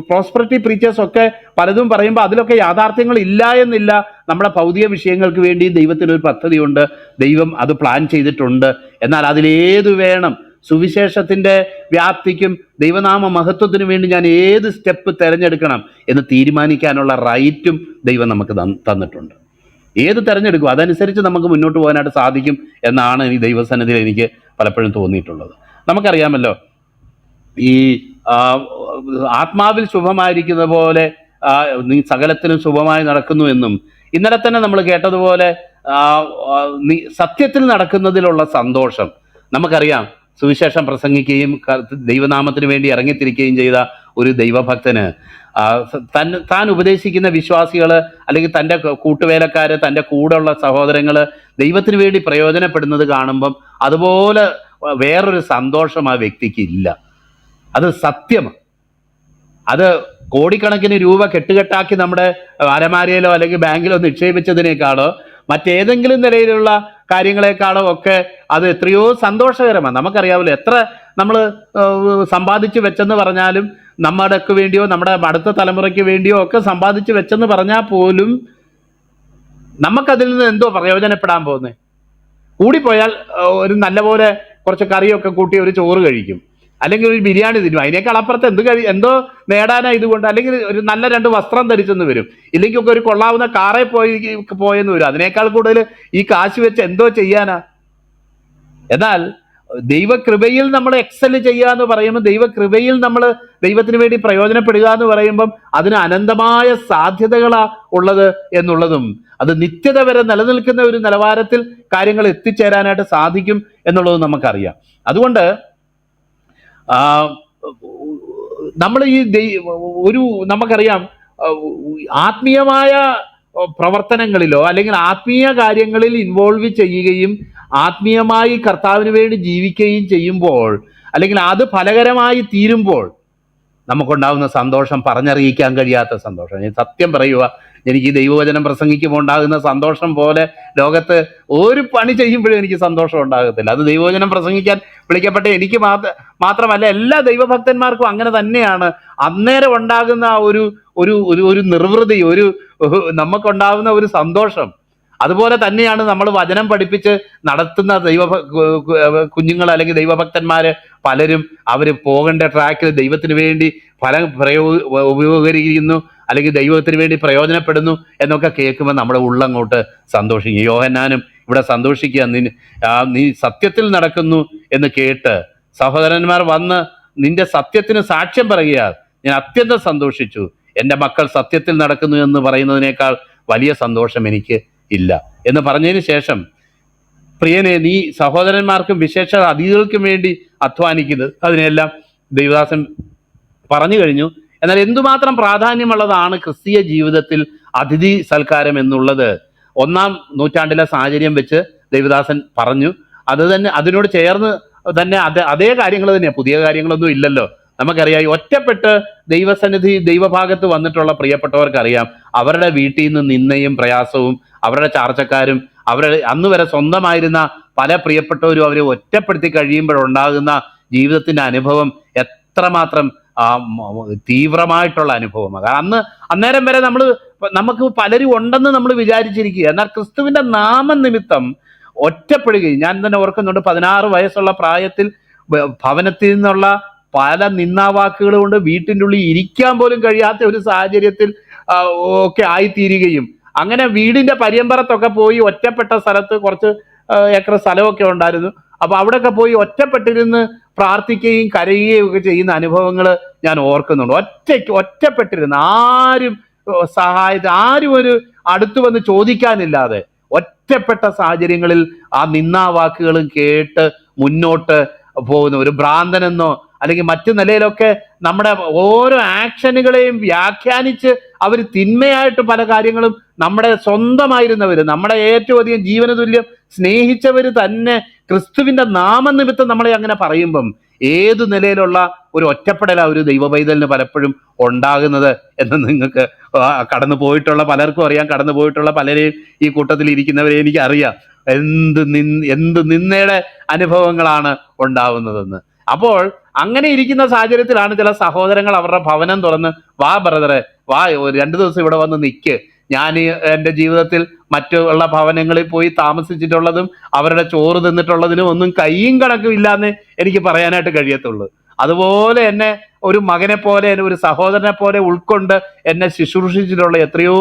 പ്രോസ്പെറിറ്റി പ്രീച്ചേഴ്സ് ഒക്കെ പലതും പറയുമ്പോൾ അതിലൊക്കെ യാഥാർത്ഥ്യങ്ങൾ ഇല്ല എന്നില്ല. നമ്മുടെ ഭൗതിക വിഷയങ്ങൾക്ക് വേണ്ടി ദൈവത്തിനൊരു പദ്ധതിയുണ്ട്, ദൈവം അത് പ്ലാൻ ചെയ്തിട്ടുണ്ട്. എന്നാൽ അതിലേത് വേണം, സുവിശേഷത്തിൻ്റെ വ്യാപ്തിക്കും ദൈവനാമ മഹത്വത്തിനു വേണ്ടി ഞാൻ ഏത് സ്റ്റെപ്പ് തിരഞ്ഞെടുക്കണം എന്ന് തീരുമാനിക്കാനുള്ള റൈറ്റും ദൈവം നമുക്ക് തന്നിട്ടുണ്ട്. ഏത് തിരഞ്ഞെടുക്കും അതനുസരിച്ച് നമുക്ക് മുന്നോട്ട് പോകാനായിട്ട് സാധിക്കും എന്നാണ് ഈ ദൈവസന്നിധിയിൽ എനിക്ക് പലപ്പോഴും തോന്നിയിട്ടുള്ളത്. നമുക്കറിയാമല്ലോ, ഈ ആത്മാവിൽ ശുഭമായിരിക്കുന്ന പോലെ നീ സകലത്തിലും ശുഭമായി നടക്കുന്നു എന്നും ഇന്നലെ തന്നെ നമ്മൾ കേട്ടതുപോലെ നീ സത്യത്തിൽ നടക്കുന്നതിലുള്ള സന്തോഷം നമുക്കറിയാം. സുവിശേഷം പ്രസംഗിക്കുകയും ദൈവനാമത്തിന് വേണ്ടി ഇറങ്ങിത്തിരിക്കുകയും ചെയ്ത ഒരു ദൈവഭക്തന് താൻ ഉപദേശിക്കുന്ന വിശ്വാസികൾ അല്ലെങ്കിൽ തൻ്റെ കൂട്ടുവേലക്കാര്, തൻ്റെ കൂടെയുള്ള സഹോദരങ്ങൾ ദൈവത്തിന് വേണ്ടി പ്രയോജനപ്പെടുന്നത് കാണുമ്പം അതുപോലെ വേറൊരു സന്തോഷം ആ വ്യക്തിക്ക് ഇല്ല. അത് സത്യമാണ്. അത് കോടിക്കണക്കിന് രൂപ കെട്ടുകെട്ടാക്കി നമ്മുടെ അലമാരയിലോ അല്ലെങ്കിൽ ബാങ്കിലോ നിക്ഷേപിച്ചതിനേക്കാളോ മറ്റേതെങ്കിലും നിലയിലുള്ള കാര്യങ്ങളെക്കാളോ ഒക്കെ അത് എത്രയോ സന്തോഷകരമാണ്. നമുക്കറിയാമല്ലോ, എത്ര നമ്മൾ സമ്പാദിച്ചു വെച്ചെന്ന് പറഞ്ഞാലും നമ്മുടെക്ക് വേണ്ടിയോ നമ്മുടെ അടുത്ത തലമുറയ്ക്ക് വേണ്ടിയോ ഒക്കെ സമ്പാദിച്ചു വെച്ചെന്ന് പറഞ്ഞാൽ പോലും നമുക്കതിൽ നിന്ന് എന്തോ പ്രയോജനപ്പെടാൻ പോകുന്നത്? കൂടിപ്പോയാൽ ഒരു നല്ലപോലെ കുറച്ച് കറിയൊക്കെ കൂട്ടി ഒരു ചോറ് കഴിക്കും, അല്ലെങ്കിൽ ഒരു ബിരിയാണി തിന്നും. അതിനേക്കാൾ അപ്പുറത്ത് എന്തോ നേടാനാ ഇതുകൊണ്ട്. അല്ലെങ്കിൽ ഒരു നല്ല 2 വസ്ത്രം ധരിച്ചെന്ന് വരും, ഇല്ലെങ്കിൽ ഒക്കെ ഒരു കൊള്ളാവുന്ന കാറേ പോയെന്ന് വരും. അതിനേക്കാൾ കൂടുതൽ ഈ കാശ് വെച്ച് എന്തോ ചെയ്യാനാ? എന്നാൽ ദൈവകൃപയിൽ നമ്മൾ എക്സൽ ചെയ്യുക എന്ന് പറയുമ്പോൾ, ദൈവകൃപയിൽ നമ്മൾ ദൈവത്തിന് വേണ്ടി പ്രയോജനപ്പെടുക എന്ന് പറയുമ്പം അതിന് അനന്തമായ സാധ്യതകളാ ഉള്ളത് എന്നുള്ളതും, അത് നിത്യത വരെ നിലനിൽക്കുന്ന ഒരു നിലവാരത്തിൽ കാര്യങ്ങൾ എത്തിച്ചേരാനായിട്ട് സാധിക്കും എന്നുള്ളതും നമുക്കറിയാം. അതുകൊണ്ട് നമ്മൾ ഈ നമുക്കറിയാം, ആത്മീയമായ പ്രവർത്തനങ്ങളിലോ അല്ലെങ്കിൽ ആത്മീയ കാര്യങ്ങളിൽ ഇൻവോൾവ് ചെയ്യുകയും ആത്മീയമായി കർത്താവിന് വേണ്ടി ജീവിക്കുകയും ചെയ്യുമ്പോൾ, അല്ലെങ്കിൽ അത് ഫലകരമായി തീരുമ്പോൾ നമുക്കുണ്ടാകുന്ന സന്തോഷം പറഞ്ഞറിയിക്കാൻ കഴിയാത്ത സന്തോഷം. ഞാൻ സത്യം പറയുക, എനിക്ക് ഈ ദൈവവചനം പ്രസംഗിക്കുമ്പോൾ ഉണ്ടാകുന്ന സന്തോഷം പോലെ ലോകത്ത് ഒരു പണി ചെയ്യുമ്പോഴും എനിക്ക് സന്തോഷം ഉണ്ടാകത്തില്ല. അത് ദൈവവചനം പ്രസംഗിക്കാൻ വിളിക്കപ്പെട്ട എനിക്ക് മാത്രമല്ല, എല്ലാ ദൈവഭക്തന്മാർക്കും അങ്ങനെ തന്നെയാണ്. അന്നേരം ഉണ്ടാകുന്ന ഒരു ഒരു ഒരു നിർവൃതി, നമുക്കുണ്ടാകുന്ന ഒരു സന്തോഷം. അതുപോലെ തന്നെയാണ് നമ്മൾ വചനം പഠിപ്പിച്ച് നടത്തുന്ന കുഞ്ഞുങ്ങൾ അല്ലെങ്കിൽ ദൈവഭക്തന്മാര് പലരും അവർ പോകേണ്ട ട്രാക്കിൽ ദൈവത്തിന് വേണ്ടി ഫലം ഉപകരിക്കുന്നു, അല്ലെങ്കിൽ ദൈവത്തിന് വേണ്ടി പ്രയോജനപ്പെടുന്നു എന്നൊക്കെ കേൾക്കുമ്പോൾ നമ്മുടെ ഉള്ളങ്ങോട്ട് സന്തോഷിക്കും. യോഹന്നാനും ഇവിടെ സന്തോഷിക്കുക, നീ സത്യത്തിൽ നടക്കുന്നു എന്ന് കേട്ട് സഹോദരന്മാർ വന്ന് നിന്റെ സത്യത്തിന് സാക്ഷ്യം പറയുക, ഞാൻ അത്യന്തം സന്തോഷിച്ചു. എൻ്റെ മക്കൾ സത്യത്തിൽ നടക്കുന്നു എന്ന് പറയുന്നതിനേക്കാൾ വലിയ സന്തോഷം എനിക്ക് ഇല്ല എന്ന് പറഞ്ഞതിന് ശേഷം, പ്രിയനെ, നീ സഹോദരന്മാർക്കും വിശേഷ അതിഥികൾക്കും വേണ്ടി അധ്വാനിക്കുന്നത്, അതിനെല്ലാം ദൈവദാസൻ പറഞ്ഞു കഴിഞ്ഞു. എന്നാൽ എന്തുമാത്രം പ്രാധാന്യമുള്ളതാണ് ക്രിസ്തീയ ജീവിതത്തിൽ അതിഥി സൽക്കാരം എന്നുള്ളത് 1-ാം നൂറ്റാണ്ടിലെ സാഹചര്യം വെച്ച് ദൈവദാസൻ പറഞ്ഞു. അത് തന്നെ, അതിനോട് ചേർന്ന് തന്നെ അതേ കാര്യങ്ങൾ തന്നെയാണ്, പുതിയ കാര്യങ്ങളൊന്നും ഇല്ലല്ലോ. നമുക്കറിയാം, ഒറ്റപ്പെട്ട് ദൈവസന്നിധി ദൈവഭാഗത്ത് വന്നിട്ടുള്ള പ്രിയപ്പെട്ടവർക്കറിയാം, അവരുടെ വീട്ടിൽ നിന്ന് നിന്നയും പ്രയാസവും, അവരുടെ ചാർച്ചക്കാരും, അവരുടെ അന്ന് വരെ സ്വന്തമായിരുന്ന പല പ്രിയപ്പെട്ടവരും അവരെ ഒറ്റപ്പെടുത്തി കഴിയുമ്പോഴുണ്ടാകുന്ന ജീവിതത്തിന്റെ അനുഭവം എത്രമാത്രം തീവ്രമായിട്ടുള്ള അനുഭവമാണ്. അന്നേരം വരെ നമുക്ക് പലരും ഉണ്ടെന്ന് നമ്മൾ വിചാരിച്ചിരിക്കുക. എന്നാൽ ക്രിസ്തുവിന്റെ നാമനിമിത്തം ഒറ്റപ്പെടുകയും, ഞാൻ തന്നെ ഓർക്കുന്നുണ്ട്, 16 വയസ്സുള്ള പ്രായത്തിൽ ഭവനത്തിൽ നിന്നുള്ള പല നിന്നാവാക്കുകൾ കൊണ്ട് വീട്ടിൻ്റെ ഉള്ളിൽ ഇരിക്കാൻ പോലും കഴിയാത്ത ഒരു സാഹചര്യത്തിൽ ഒക്കെ ആയിത്തീരുകയും, അങ്ങനെ വീടിന്റെ പരിയമ്പറത്തൊക്കെ പോയി ഒറ്റപ്പെട്ട സ്ഥലത്ത് കുറച്ച് ഏക്കർ സ്ഥലമൊക്കെ ഉണ്ടായിരുന്നു. അപ്പൊ അവിടെയൊക്കെ പോയി ഒറ്റപ്പെട്ടിരുന്ന് പ്രാർത്ഥിക്കുകയും കരയുകയും ഒക്കെ ചെയ്യുന്ന അനുഭവങ്ങൾ ഞാൻ ഓർക്കുന്നുണ്ട്. ഒറ്റപ്പെട്ടിരുന്ന് ആരും ആരും ഒരു അടുത്ത് വന്ന് ചോദിക്കാനില്ലാതെ ഒറ്റപ്പെട്ട സാഹചര്യങ്ങളിൽ ആ നിന്നാവാക്കുകളും കേട്ട് മുന്നോട്ട് പോകുന്ന ഒരു ഭ്രാന്തനെന്നോ അല്ലെങ്കിൽ മറ്റു നിലയിലൊക്കെ നമ്മുടെ ഓരോ ആക്ഷനുകളെയും വ്യാഖ്യാനിച്ച് അവർ തിന്മയായിട്ട് പല കാര്യങ്ങളും, നമ്മുടെ സ്വന്തമായിരുന്നവർ, നമ്മുടെ ഏറ്റവും അധികം ജീവന തുല്യം സ്നേഹിച്ചവർ തന്നെ ക്രിസ്തുവിന്റെ നാമനിമിത്തം നമ്മളെ അങ്ങനെ പറയുമ്പം ഏതു നിലയിലുള്ള ഒരു ഒറ്റപ്പെടലാണ് ഒരു ദൈവ പൈതലിന് പലപ്പോഴും ഉണ്ടാകുന്നത് എന്ന് നിങ്ങൾക്ക് കടന്നു പോയിട്ടുള്ള പലർക്കും അറിയാം. കടന്നു പോയിട്ടുള്ള പലരെയും ഈ കൂട്ടത്തിൽ ഇരിക്കുന്നവരെ എനിക്കറിയാം എന്ത് നിന്നയുടെ അനുഭവങ്ങളാണ് ഉണ്ടാവുന്നതെന്ന്. അപ്പോൾ അങ്ങനെ ഇരിക്കുന്ന സാഹചര്യത്തിലാണ് ചില സഹോദരങ്ങൾ അവരുടെ ഭവനം തുറന്ന്, വാ ബ്രദറെ, വാ 2 ദിവസം ഇവിടെ വന്ന് നിൽക്ക്, ഞാൻ എൻ്റെ ജീവിതത്തിൽ മറ്റുള്ള ഭവനങ്ങളിൽ പോയി താമസിച്ചിട്ടുള്ളതും അവരുടെ ചോറ് തിന്നിട്ടുള്ളതിനും ഒന്നും കയ്യും കണക്കും ഇല്ലാന്ന് എനിക്ക് പറയാനായിട്ട് കഴിയത്തുള്ളൂ. അതുപോലെ എന്നെ ഒരു മകനെ പോലെ, ഒരു സഹോദരനെ പോലെ ഉൾക്കൊണ്ട് എന്നെ ശുശ്രൂഷിച്ചിട്ടുള്ള എത്രയോ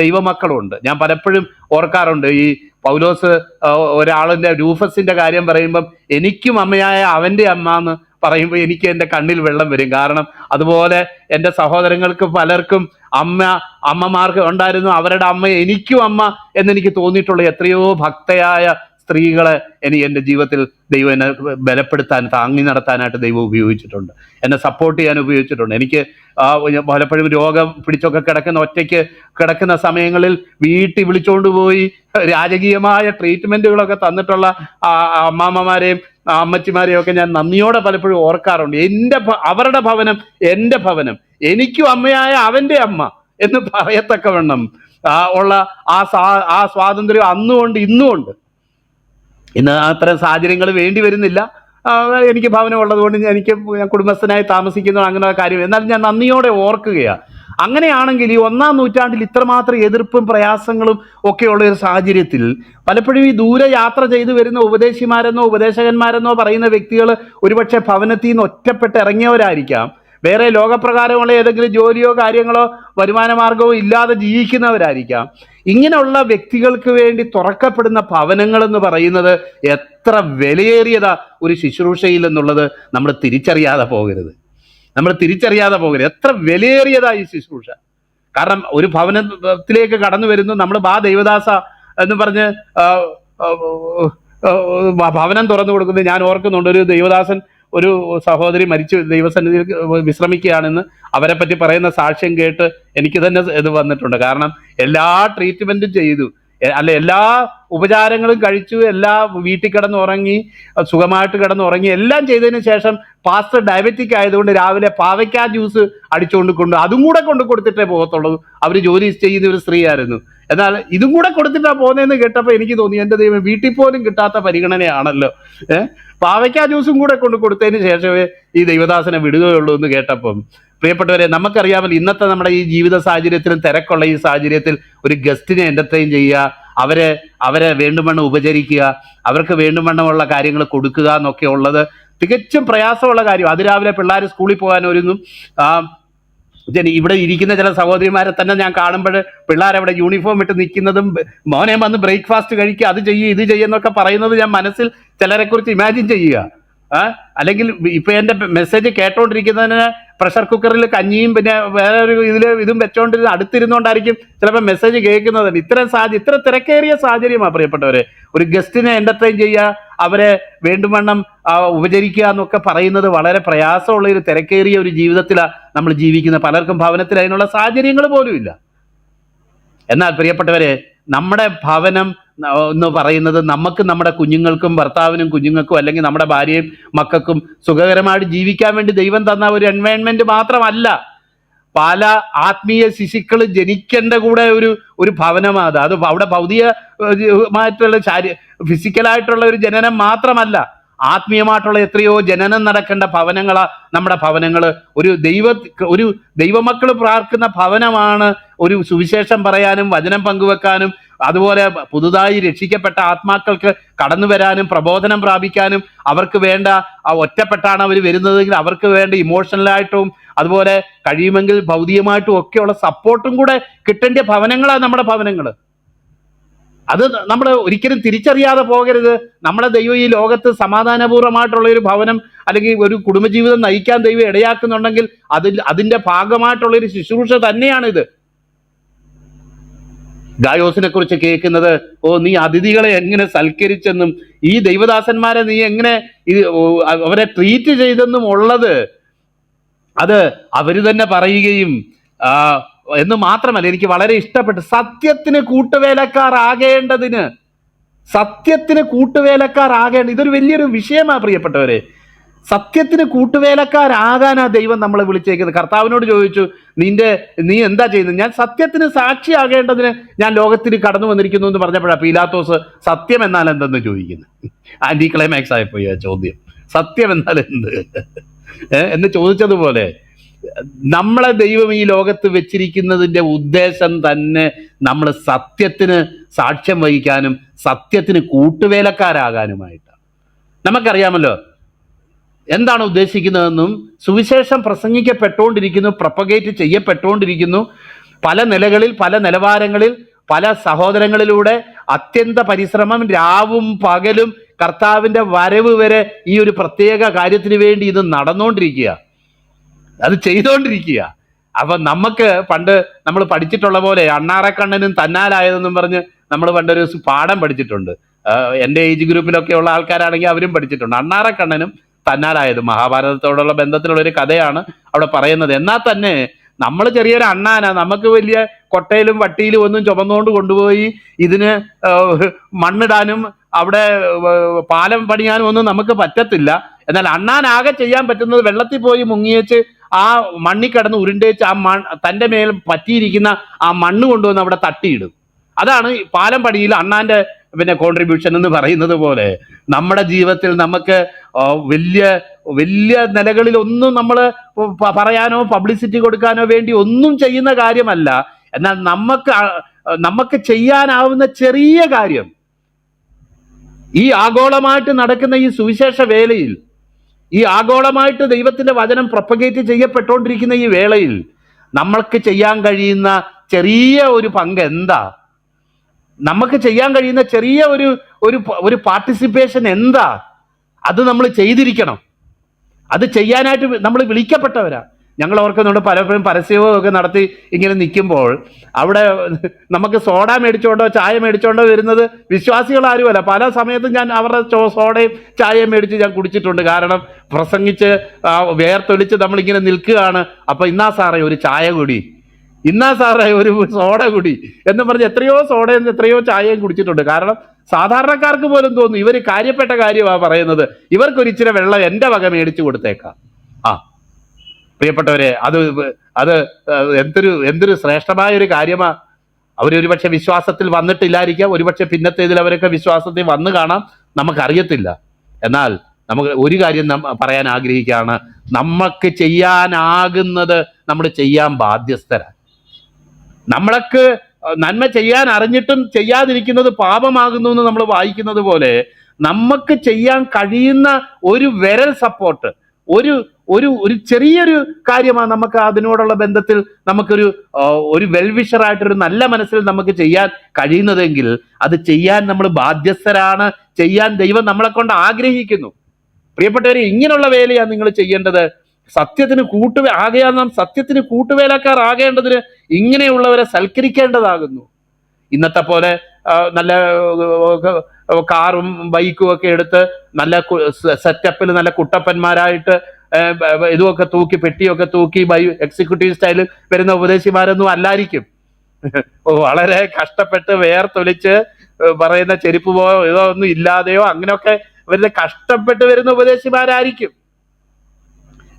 ദൈവമക്കളുണ്ട്. ഞാൻ പലപ്പോഴും ഓർക്കാറുണ്ട്, ഈ പൗലോസ് ഒരാളിന്റെ രൂഫസിന്റെ കാര്യം പറയുമ്പം എനിക്കും അമ്മയായ അവന്റെ അമ്മ എന്ന് പറയുമ്പോൾ എനിക്ക് എൻ്റെ കണ്ണിൽ വെള്ളം വരും. കാരണം അതുപോലെ എൻ്റെ സഹോദരങ്ങൾക്ക് പലർക്കും അമ്മമാർക്ക് ഉണ്ടായിരുന്നു, അവരുടെ അമ്മ എനിക്കും അമ്മ എന്നെനിക്ക് തോന്നിയിട്ടുള്ള എത്രയോ ഭക്തയായ സ്ത്രീകളെ എൻ്റെ ജീവിതത്തിൽ ദൈവം എന്നെ ബലപ്പെടുത്താൻ, താങ്ങി നടത്താനായിട്ട് ദൈവം ഉപയോഗിച്ചിട്ടുണ്ട്, എന്നെ സപ്പോർട്ട് ചെയ്യാൻ ഉപയോഗിച്ചിട്ടുണ്ട്. എനിക്ക് പലപ്പോഴും രോഗം പിടിച്ചൊക്കെ ഒറ്റയ്ക്ക് കിടക്കുന്ന സമയങ്ങളിൽ വീട്ടിൽ വിളിച്ചുകൊണ്ട് പോയി രാജകീയമായ ട്രീറ്റ്മെന്റുകളൊക്കെ തന്നിട്ടുള്ള അമ്മാമ്മമാരെയും അമ്മച്ചിമാരെയും ഒക്കെ ഞാൻ നന്ദിയോടെ പലപ്പോഴും ഓർക്കാറുണ്ട്. അവരുടെ ഭവനം എൻ്റെ ഭവനം, എനിക്കും അമ്മയായ അവന്റെ അമ്മ എന്ന് പറയത്തക്കവണ്ണം ഉള്ള ആ സ്വാതന്ത്ര്യം അന്നുകൊണ്ട് ഇന്നുമുണ്ട്. ഇന്ന് അത്തരം സാഹചര്യങ്ങൾ വേണ്ടി വരുന്നില്ല. എനിക്ക് ഭവനം ഉള്ളതുകൊണ്ട് ഞാൻ കുടുംബസ്ഥനായി താമസിക്കുന്ന അങ്ങനെ കാര്യം. എന്നാൽ ഞാൻ നന്ദിയോടെ ഓർക്കുകയാണ്. അങ്ങനെയാണെങ്കിൽ ഈ 1-ാം നൂറ്റാണ്ടിൽ ഇത്രമാത്രം എതിർപ്പും പ്രയാസങ്ങളും ഒക്കെയുള്ള ഒരു സാഹചര്യത്തിൽ പലപ്പോഴും ഈ ദൂരെ യാത്ര ചെയ്തു വരുന്ന ഉപദേശിമാരെന്നോ ഉപദേശകന്മാരെന്നോ പറയുന്ന വ്യക്തികൾ ഒരുപക്ഷെ ഭവനത്തിൽ നിന്ന് ഒറ്റപ്പെട്ട് ഇറങ്ങിയവരായിരിക്കാം. വേറെ ലോകപ്രകാരമുള്ള ഏതെങ്കിലും ജോലിയോ കാര്യങ്ങളോ വരുമാന മാർഗമോ ഇല്ലാതെ ജീവിക്കുന്നവരായിരിക്കാം. ഇങ്ങനെയുള്ള വ്യക്തികൾക്ക് വേണ്ടി തുറക്കപ്പെടുന്ന ഭവനങ്ങൾ എന്ന് പറയുന്നത് എത്ര എത്ര വിലയേറിയതാ ഒരു ശുശ്രൂഷയിൽ എന്നുള്ളത് നമ്മൾ തിരിച്ചറിയാതെ പോകരുത്. എത്ര വിലയേറിയതാ ഈ ശുശ്രൂഷ. കാരണം ഒരു ഭവനത്തിലേക്ക് കടന്നു വരുന്നു, നമ്മൾ ബാ ദൈവദാസ എന്ന് പറഞ്ഞ് ഭവനം തുറന്നു കൊടുക്കുന്നത് ഞാൻ ഓർക്കുന്നുണ്ട്. ഒരു ദൈവദാസൻ, ഒരു സഹോദരി മരിച്ചു ദൈവസന്നിധിയിൽ വിശ്രമിക്കുകയാണെന്ന് അവരെ പറ്റി പറയുന്ന സാക്ഷ്യം കേട്ട് എനിക്ക് തന്നെ ഇത് വന്നിട്ടുണ്ട്. കാരണം എല്ലാ ട്രീറ്റ്മെന്റും ചെയ്തു, എല്ലാ ഉപചാരങ്ങളും കഴിച്ചു, എല്ലാ വീട്ടിൽ കിടന്നുറങ്ങി, സുഖമായിട്ട് കിടന്നുറങ്ങി, എല്ലാം ചെയ്തതിന് ശേഷം പാസ്റ്റർ ഡയബറ്റിക് ആയതുകൊണ്ട് രാവിലെ പാവയ്ക്ക ജ്യൂസ് അടിച്ചുകൊണ്ട് അതും കൂടെ കൊണ്ട് കൊടുത്തിട്ടേ പോകത്തുള്ളൂ. അവർ ജോലി ചെയ്യുന്ന ഒരു സ്ത്രീ ആയിരുന്നു. എന്നാൽ ഇതും കൂടെ കൊടുത്തിട്ടാ പോകുന്നതെന്ന് കേട്ടപ്പോൾ എനിക്ക് തോന്നി, എൻ്റെ ദൈവം, വീട്ടിൽ പോലും കിട്ടാത്ത പരിഗണനയാണല്ലോ. പാവയ്ക്ക ജ്യൂസും കൂടെ കൊണ്ട് കൊടുത്തതിന് ശേഷമേ ഈ ദൈവദാസനെ വിടുകയുള്ളൂ എന്ന് കേട്ടപ്പം, പ്രിയപ്പെട്ടവരെ, നമുക്കറിയാമല്ലോ ഇന്നത്തെ നമ്മുടെ ഈ ജീവിത സാഹചര്യത്തിലും തിരക്കുള്ള ഈ സാഹചര്യത്തിൽ ഒരു ഗസ്റ്റിനെ എൻ്റർടൈൻ ചെയ്യുക, അവരെ വേണ്ടുവണ്ണം ഉപചരിക്കുക, അവർക്ക് വേണ്ടുവണ്ണമുള്ള കാര്യങ്ങൾ കൊടുക്കുക എന്നൊക്കെ ഉള്ളത് തികച്ചും പ്രയാസമുള്ള കാര്യം. അതിരാവിലെ പിള്ളേർ സ്കൂളിൽ പോകാൻ ഒരുങ്ങും. ഇവിടെ ഇരിക്കുന്ന ചില സഹോദരിമാരെ തന്നെ ഞാൻ കാണുമ്പോൾ പിള്ളേരവിടെ യൂണിഫോം ഇട്ട് നിൽക്കുന്നതും മോനെ വന്ന് ബ്രേക്ക്ഫാസ്റ്റ് കഴിക്കുക, അത് ചെയ്യുക, ഇത് ചെയ്യുന്നൊക്കെ പറയുന്നത് ഞാൻ മനസ്സിൽ ചിലരെ കുറിച്ച് ഇമാജിൻ ചെയ്യുക. അല്ലെങ്കിൽ ഇപ്പൊ എൻ്റെ മെസ്സേജ് കേട്ടോണ്ടിരിക്കുന്നതിന് പ്രഷർ കുക്കറിൽ കഞ്ഞിയും പിന്നെ വേറൊരു ഇതും വെച്ചോണ്ടിരുന്ന് അടുത്തിരുന്നോണ്ടായിരിക്കും ചിലപ്പോൾ മെസ്സേജ് കേൾക്കുന്നത്. ഇത്ര തിരക്കേറിയ സാഹചര്യമാണ് പ്രിയപ്പെട്ടവരെ. ഒരു ഗസ്റ്റിനെ എന്റർടൈൻ ചെയ്യുക, അവരെ വേണ്ടുവണ്ണം ഉപചരിക്കുക എന്നൊക്കെ പറയുന്നത് വളരെ പ്രയാസമുള്ള ഒരു തിരക്കേറിയ ഒരു ജീവിതത്തിലാണ് നമ്മൾ ജീവിക്കുന്നത്. പലർക്കും ഭവനത്തിൽ അതിനുള്ള സാഹചര്യങ്ങൾ പോലും ഇല്ല. എന്നാൽ പ്രിയപ്പെട്ടവരെ, നമ്മുടെ ഭവനം എന്ന് പറയുന്നത് നമുക്ക് നമ്മുടെ കുഞ്ഞുങ്ങൾക്കും ഭർത്താവിനും കുഞ്ഞുങ്ങൾക്കും അല്ലെങ്കിൽ നമ്മുടെ ഭാര്യയും മക്കൾക്കും സുഖകരമായിട്ട് ജീവിക്കാൻ വേണ്ടി ദൈവം തന്ന ഒരു എൻവയൺമെന്റ് മാത്രമല്ല, പല ആത്മീയ ശിശുക്കൾ ജനിക്കേണ്ട കൂടെ ഒരു ഭവനമാണ് അത്. അവിടെ ഭൗതികമായിട്ടുള്ള ഫിസിക്കലായിട്ടുള്ള ഒരു ജനനം മാത്രമല്ല, ആത്മീയമായിട്ടുള്ള എത്രയോ ജനനം നടക്കേണ്ട ഭവനങ്ങളാ നമ്മുടെ ഭവനങ്ങൾ. ഒരു ദൈവമക്കൾ പ്രാർത്ഥിക്കുന്ന ഭവനമാണ് ഒരു സുവിശേഷം പറയാനും വചനം പങ്കുവെക്കാനും അതുപോലെ പുതുതായി രക്ഷിക്കപ്പെട്ട ആത്മാക്കൾക്ക് കടന്നു വരാനും പ്രബോധനം പ്രാപിക്കാനും അവർക്ക് വേണ്ട ഒറ്റപ്പെട്ടാണ് അവർ വരുന്നതെങ്കിൽ അവർക്ക് വേണ്ട ഇമോഷണലായിട്ടും അതുപോലെ കഴിയുമെങ്കിൽ ഭൗതികമായിട്ടും ഒക്കെയുള്ള സപ്പോർട്ടും കൂടെ കിട്ടേണ്ട ഭവനങ്ങളാണ് നമ്മുടെ ഭവനങ്ങൾ. അത് നമ്മൾ ഒരിക്കലും തിരിച്ചറിയാതെ പോകരുത്. നമ്മളെ ദൈവം ഈ ലോകത്ത് സമാധാനപൂർവ്വമായിട്ടുള്ള ഒരു ഭവനം അല്ലെങ്കിൽ ഒരു കുടുംബജീവിതം നയിക്കാൻ ദൈവം ഇടയാക്കുന്നുണ്ടെങ്കിൽ അതിന്റെ ഭാഗമായിട്ടുള്ള ഒരു ശുശ്രൂഷ തന്നെയാണിത്. ഗായോസിനെ കുറിച്ച് കേൾക്കുന്നത്, നീ അതിഥികളെ എങ്ങനെ സൽക്കരിച്ചെന്നും ഈ ദൈവദാസന്മാരെ നീ എങ്ങനെ അവരെ ട്രീറ്റ് ചെയ്തെന്നും ഉള്ളത് അത് അവര് തന്നെ പറയുകയും എന്ന് മാത്രമല്ല, എനിക്ക് വളരെ ഇഷ്ടപ്പെട്ടു, സത്യത്തിന് കൂട്ടുവേലക്കാരാകേണ്ട ഇതൊരു വലിയൊരു വിഷയമാണ് പ്രിയപ്പെട്ടവരെ. സത്യത്തിന് കൂട്ടുവേലക്കാരാകാനാ ദൈവം നമ്മളെ വിളിച്ചേക്കുന്നത്. കർത്താവിനോട് ചോദിച്ചു, നീ എന്താ ചെയ്യുന്നത്? ഞാൻ സത്യത്തിന് സാക്ഷിയാകേണ്ടതിന് ഞാൻ ലോകത്തിൽ കടന്നു വന്നിരിക്കുന്നു എന്ന് പറഞ്ഞപ്പോഴാണ് പീലാത്തോസ് സത്യം എന്നാൽ എന്തെന്ന് ചോദിക്കുന്നത്. ആന്റി ക്ലൈമാക്സ് ആയിപ്പോയി ആ ചോദ്യം. സത്യം എന്നാൽ എന്ത് എന്ന് ചോദിച്ചതുപോലെ നമ്മളെ ദൈവം ഈ ലോകത്ത് വെച്ചിരിക്കുന്നതിൻ്റെ ഉദ്ദേശം തന്നെ നമ്മൾ സത്യത്തിന് സാക്ഷ്യം വഹിക്കാനും സത്യത്തിന് കൂട്ടുവേലക്കാരാകാനുമായിട്ടാണ്. നമുക്കറിയാമല്ലോ എന്താണ് ഉദ്ദേശിക്കുന്നതെന്നും. സുവിശേഷം പ്രസംഗിക്കപ്പെട്ടുകൊണ്ടിരിക്കുന്നു, പ്രൊപ്പഗേറ്റ് ചെയ്യപ്പെട്ടുകൊണ്ടിരിക്കുന്നു. പല നിലകളിൽ, പല നിലവാരങ്ങളിൽ, പല സഹോദരങ്ങളിലൂടെ അത്യന്ത പരിശ്രമം, രാവും പകലും കർത്താവിൻ്റെ വരവ് വരെ ഈ ഒരു പ്രത്യേക കാര്യത്തിന് വേണ്ടി ഇത് നടന്നുകൊണ്ടിരിക്കുക, അത് ചെയ്തുകൊണ്ടിരിക്കുക. അപ്പൊ നമുക്ക് പണ്ട് നമ്മൾ പഠിച്ചിട്ടുള്ള പോലെ അണ്ണാറക്കണ്ണനും തന്നാലായതെന്നും പറഞ്ഞ് നമ്മൾ പണ്ടൊരു പാഠം പഠിച്ചിട്ടുണ്ട്. എൻ്റെ ഏജ് ഗ്രൂപ്പിലൊക്കെ ഉള്ള ആൾക്കാരാണെങ്കിൽ അവരും പഠിച്ചിട്ടുണ്ട്. അണ്ണാറക്കണ്ണനും തന്നാലായത് മഹാഭാരതത്തോടുള്ള ബന്ധത്തിലുള്ള ഒരു കഥയാണ് അവിടെ പറയുന്നത്. എന്നാൽ തന്നെ നമ്മൾ ചെറിയൊരു അണ്ണാനാ, നമുക്ക് വലിയ കൊട്ടയിലും വട്ടിയിലും ഒന്നും ചുമന്നുകൊണ്ട് കൊണ്ടുപോയി ഇതിന് മണ്ണിടാനും അവിടെ പാലം പണിയാനും ഒന്നും നമുക്ക് പറ്റത്തില്ല. എന്നാൽ അണ്ണാനാകെ ചെയ്യാൻ പറ്റുന്നത് വെള്ളത്തിൽ പോയി മുങ്ങിയേച്ച് ആ മണ്ണിൽ കിടന്ന് ഉരുണ്ടേച്ച് തൻ്റെ മേൽ പറ്റിയിരിക്കുന്ന ആ മണ്ണ് കൊണ്ടുവന്ന് അവിടെ തട്ടിയിടും. അതാണ് പാലം പണിയിൽ അണ്ണാന്റെ കോൺട്രിബ്യൂഷൻ എന്ന് പറയുന്നത് പോലെ നമ്മുടെ ജീവിതത്തിൽ നമുക്ക് വലിയ വലിയ നിലകളിൽ ഒന്നും നമ്മൾ പറയാനോ പബ്ലിസിറ്റി കൊടുക്കാനോ വേണ്ടി ഒന്നും ചെയ്യുന്ന കാര്യമല്ല. എന്നാൽ നമുക്ക് ചെയ്യാനാവുന്ന ചെറിയ കാര്യം ഈ ആഗോളമായിട്ട് നടക്കുന്ന ഈ സുവിശേഷ വേളയിൽ, ഈ ആഗോളമായിട്ട് ദൈവത്തിന്റെ വചനം പ്രൊപ്പഗേറ്റ് ചെയ്യപ്പെട്ടുകൊണ്ടിരിക്കുന്ന ഈ വേളയിൽ നമ്മൾക്ക് ചെയ്യാൻ കഴിയുന്ന ചെറിയ ഒരു പങ്ക് എന്താ? നമുക്ക് ചെയ്യാൻ കഴിയുന്ന ചെറിയ ഒരു ഒരു ഒരു പാർട്ടിസിപ്പേഷൻ എന്താ, അത് നമ്മൾ ചെയ്തിരിക്കണം. അത് ചെയ്യാനായിട്ട് നമ്മൾ വിളിക്കപ്പെട്ടവരാ. ഞങ്ങൾ ഓർക്കുന്നുണ്ട്, പലപ്പോഴും പരസ്യവും ഒക്കെ നടത്തി ഇങ്ങനെ നിൽക്കുമ്പോൾ അവിടെ നമുക്ക് സോഡ മേടിച്ചോണ്ടോ ചായ മേടിച്ചോണ്ടോ വരുന്നത് വിശ്വാസികളാരുമല്ല. പല സമയത്തും ഞാൻ അവരുടെ സോഡയും ചായയും മേടിച്ച് ഞാൻ കുടിച്ചിട്ടുണ്ട്. കാരണം പ്രസംഗിച്ച് വേർത്തൊലിച്ച് നമ്മളിങ്ങനെ നിൽക്കുകയാണ്. അപ്പം ഇന്നാ സാറേ ഒരു ചായ കൂടി, ഇന്നാ സാറേ ഒരു സോഡ കൂടി എന്ന് പറഞ്ഞ് എത്രയോ സോഡയും എത്രയോ ചായയും കുടിച്ചിട്ടുണ്ട്. കാരണം സാധാരണക്കാർക്ക് പോലും തോന്നുന്നു ഇവർ കാര്യപ്പെട്ട കാര്യമാണ് പറയുന്നത്, ഇവർക്കൊരിച്ചിരി വെള്ളം എൻ്റെ വക മേടിച്ചു കൊടുത്തേക്കാം. പ്രിയപ്പെട്ടവരെ, അത് എന്തൊരു ശ്രേഷ്ഠമായ ഒരു കാര്യമാണ്. അവരൊരു പക്ഷെ വിശ്വാസത്തിൽ വന്നിട്ടില്ലായിരിക്കാം, ഒരുപക്ഷെ പിന്നത്തേതിൽ അവരൊക്കെ വിശ്വാസത്തിൽ വന്നു കാണാം, നമുക്കറിയത്തില്ല. എന്നാൽ നമുക്ക് ഒരു കാര്യം പറയാൻ ആഗ്രഹിക്കുകയാണ്, നമുക്ക് ചെയ്യാനാകുന്നത് നമ്മൾ ചെയ്യാൻ ബാധ്യസ്ഥരാണ്. നമ്മൾക്ക് നന്മ ചെയ്യാൻ അറിഞ്ഞിട്ടും ചെയ്യാതിരിക്കുന്നത് പാപമാകുന്നു എന്ന് നമ്മൾ വായിക്കുന്നത് പോലെ, നമുക്ക് ചെയ്യാൻ കഴിയുന്ന ഒരു വിരൽ സപ്പോർട്ട്, ഒരു ഒരു ഒരു ചെറിയൊരു കാര്യമാണ് നമുക്ക് അതിനോടുള്ള ബന്ധത്തിൽ നമുക്കൊരു വെൽവിഷറായിട്ടൊരു നല്ല മനസ്സിൽ നമുക്ക് ചെയ്യാൻ കഴിയുന്നതെങ്കിൽ അത് ചെയ്യാൻ നമ്മൾ ബാധ്യസ്ഥരാണ്, ചെയ്യാൻ ദൈവം നമ്മളെ കൊണ്ട് ആഗ്രഹിക്കുന്നു. പ്രിയപ്പെട്ടവരെ, ഇങ്ങനെയുള്ള വേലയാണ് നിങ്ങൾ ചെയ്യേണ്ടത്. സത്യത്തിന് ആകെയാൽ നാം സത്യത്തിന് കൂട്ടുവേലക്കാർ ആകേണ്ടതിന് ഇങ്ങനെയുള്ളവരെ സൽക്കരിക്കേണ്ടതാകുന്നു. ഇന്നത്തെ പോലെ നല്ല കാറും ബൈക്കും ഒക്കെ എടുത്ത് നല്ല സെറ്റപ്പിൽ നല്ല കുട്ടപ്പന്മാരായിട്ട് ഇതുമൊക്കെ തൂക്കി പെട്ടിയൊക്കെ തൂക്കി എക്സിക്യൂട്ടീവ് സ്റ്റൈലിൽ വരുന്ന ഉപദേശിമാരൊന്നും അല്ലായിരിക്കും. വളരെ കഷ്ടപ്പെട്ട് വേർത്തൊലിച്ച് പറയുന്ന ചെരുപ്പ് ഇതോ ഒന്നും ഇല്ലാതെയോ അങ്ങനെയൊക്കെ വരുന്ന കഷ്ടപ്പെട്ട് വരുന്ന ഉപദേശിമാരായിരിക്കും.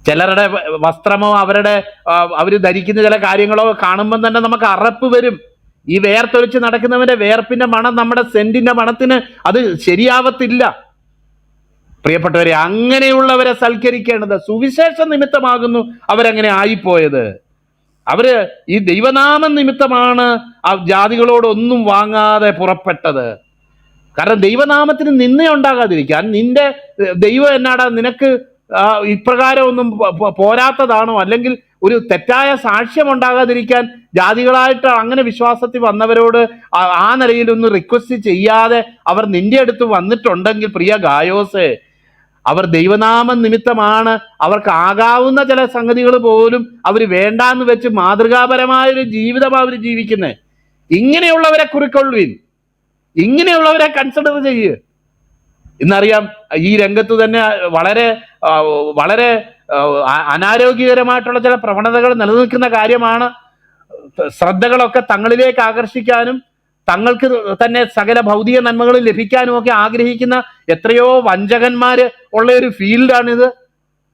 ചിലരുടെ വസ്ത്രമോ അവർ ധരിക്കുന്ന ചില കാര്യങ്ങളോ കാണുമ്പോൾ തന്നെ നമുക്ക് അറപ്പ് വരും. ഈ വേർത്തൊലിച്ച് നടക്കുന്നവന്റെ വേർപ്പിന്റെ മണം നമ്മുടെ സെന്റിന്റെ മണത്തിന് അത് ശരിയാവത്തില്ല. പ്രിയപ്പെട്ടവരെ, അങ്ങനെയുള്ളവരെ സൽക്കരിക്കേണ്ടത് സുവിശേഷ നിമിത്തമാകുന്നു അവരങ്ങനെ ആയിപ്പോയത്. അവര് ഈ ദൈവനാമം നിമിത്തമാണ് ആ ജാതികളോടൊന്നും വാങ്ങാതെ പുറപ്പെട്ടത്. കാരണം ദൈവനാമത്തിന് നിന്ദയുണ്ടാകാതിരിക്കാൻ, നിന്റെ ദൈവം എന്നാടാ നിനക്ക് ഇപ്രകാരം ഒന്നും പോരാത്തതാണോ, അല്ലെങ്കിൽ ഒരു തെറ്റായ സാക്ഷ്യം ഉണ്ടാകാതിരിക്കാൻ ജാതികളായിട്ട് അങ്ങനെ വിശ്വാസത്തിൽ വന്നവരോട് ആ നിലയിലൊന്നും റിക്വസ്റ്റ് ചെയ്യാതെ അവർ നിന്റെ അടുത്ത് വന്നിട്ടുണ്ടെങ്കിൽ, പ്രിയ ഗായോസേ, അവർ ദൈവനാമം നിമിത്തമാണ്. അവർക്ക് ആകാവുന്ന ചില സംഗതികൾ പോലും അവർ വേണ്ടാന്ന് വെച്ച് മാതൃകാപരമായൊരു ജീവിതമാണ് അവർ ജീവിക്കുന്നത്. ഇങ്ങനെയുള്ളവരെ കുറിക്കൊള്ളുവിൻ, ഇങ്ങനെയുള്ളവരെ കൺസിഡർ ചെയ്യുക. ഇന്നറിയാം, ഈ രംഗത്ത് തന്നെ വളരെ വളരെ അനാരോഗ്യകരമായിട്ടുള്ള ചില പ്രവണതകൾ നിലനിൽക്കുന്ന കാര്യമാണ്. ശ്രദ്ധകളൊക്കെ തങ്ങളിലേക്ക് ആകർഷിക്കാനും തങ്ങൾക്ക് തന്നെ സകല ഭൗതിക നന്മകൾ ലഭിക്കാനും ഒക്കെ ആഗ്രഹിക്കുന്ന എത്രയോ വഞ്ചകന്മാര് ഉള്ള ഒരു ഫീൽഡാണിത്.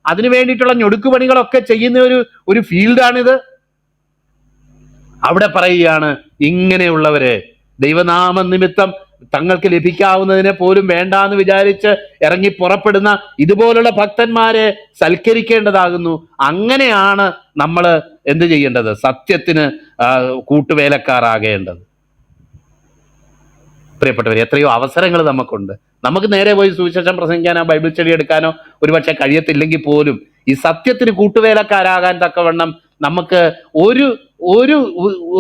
അതിനു വേണ്ടിയിട്ടുള്ള ഞൊടുക്കുപണികളൊക്കെ ചെയ്യുന്ന ഒരു ഫീൽഡാണിത്. അവിടെ പറയുകയാണ്, ഇങ്ങനെയുള്ളവരെ ദൈവനാമ നിമിത്തം തങ്ങൾക്ക് ലഭിക്കാവുന്നതിനെ പോലും വേണ്ടാന്ന് വിചാരിച്ച് ഇറങ്ങി പുറപ്പെടുന്ന ഇതുപോലുള്ള ഭക്തന്മാരെ സൽക്കരിക്കേണ്ടതാകുന്നു. അങ്ങനെയാണ് നമ്മൾ എന്ത് ചെയ്യേണ്ടത്? സത്യത്തിന് കൂട്ടുവേലക്കാരാകേണ്ടത്. പ്രിയപ്പെട്ടവർ, എത്രയോ അവസരങ്ങൾ നമുക്കുണ്ട്. നമുക്ക് നേരെ പോയി സുവിശേഷം പ്രസംഗിക്കാനോ ബൈബിൾ സ്റ്റഡി എടുക്കാനോ ഒരുപക്ഷെ കഴിയത്തില്ലെങ്കിൽ പോലും ഈ സത്യത്തിന് കൂട്ടുവേലക്കാരാകാൻ തക്കവണ്ണം നമുക്ക് ഒരു ഒരു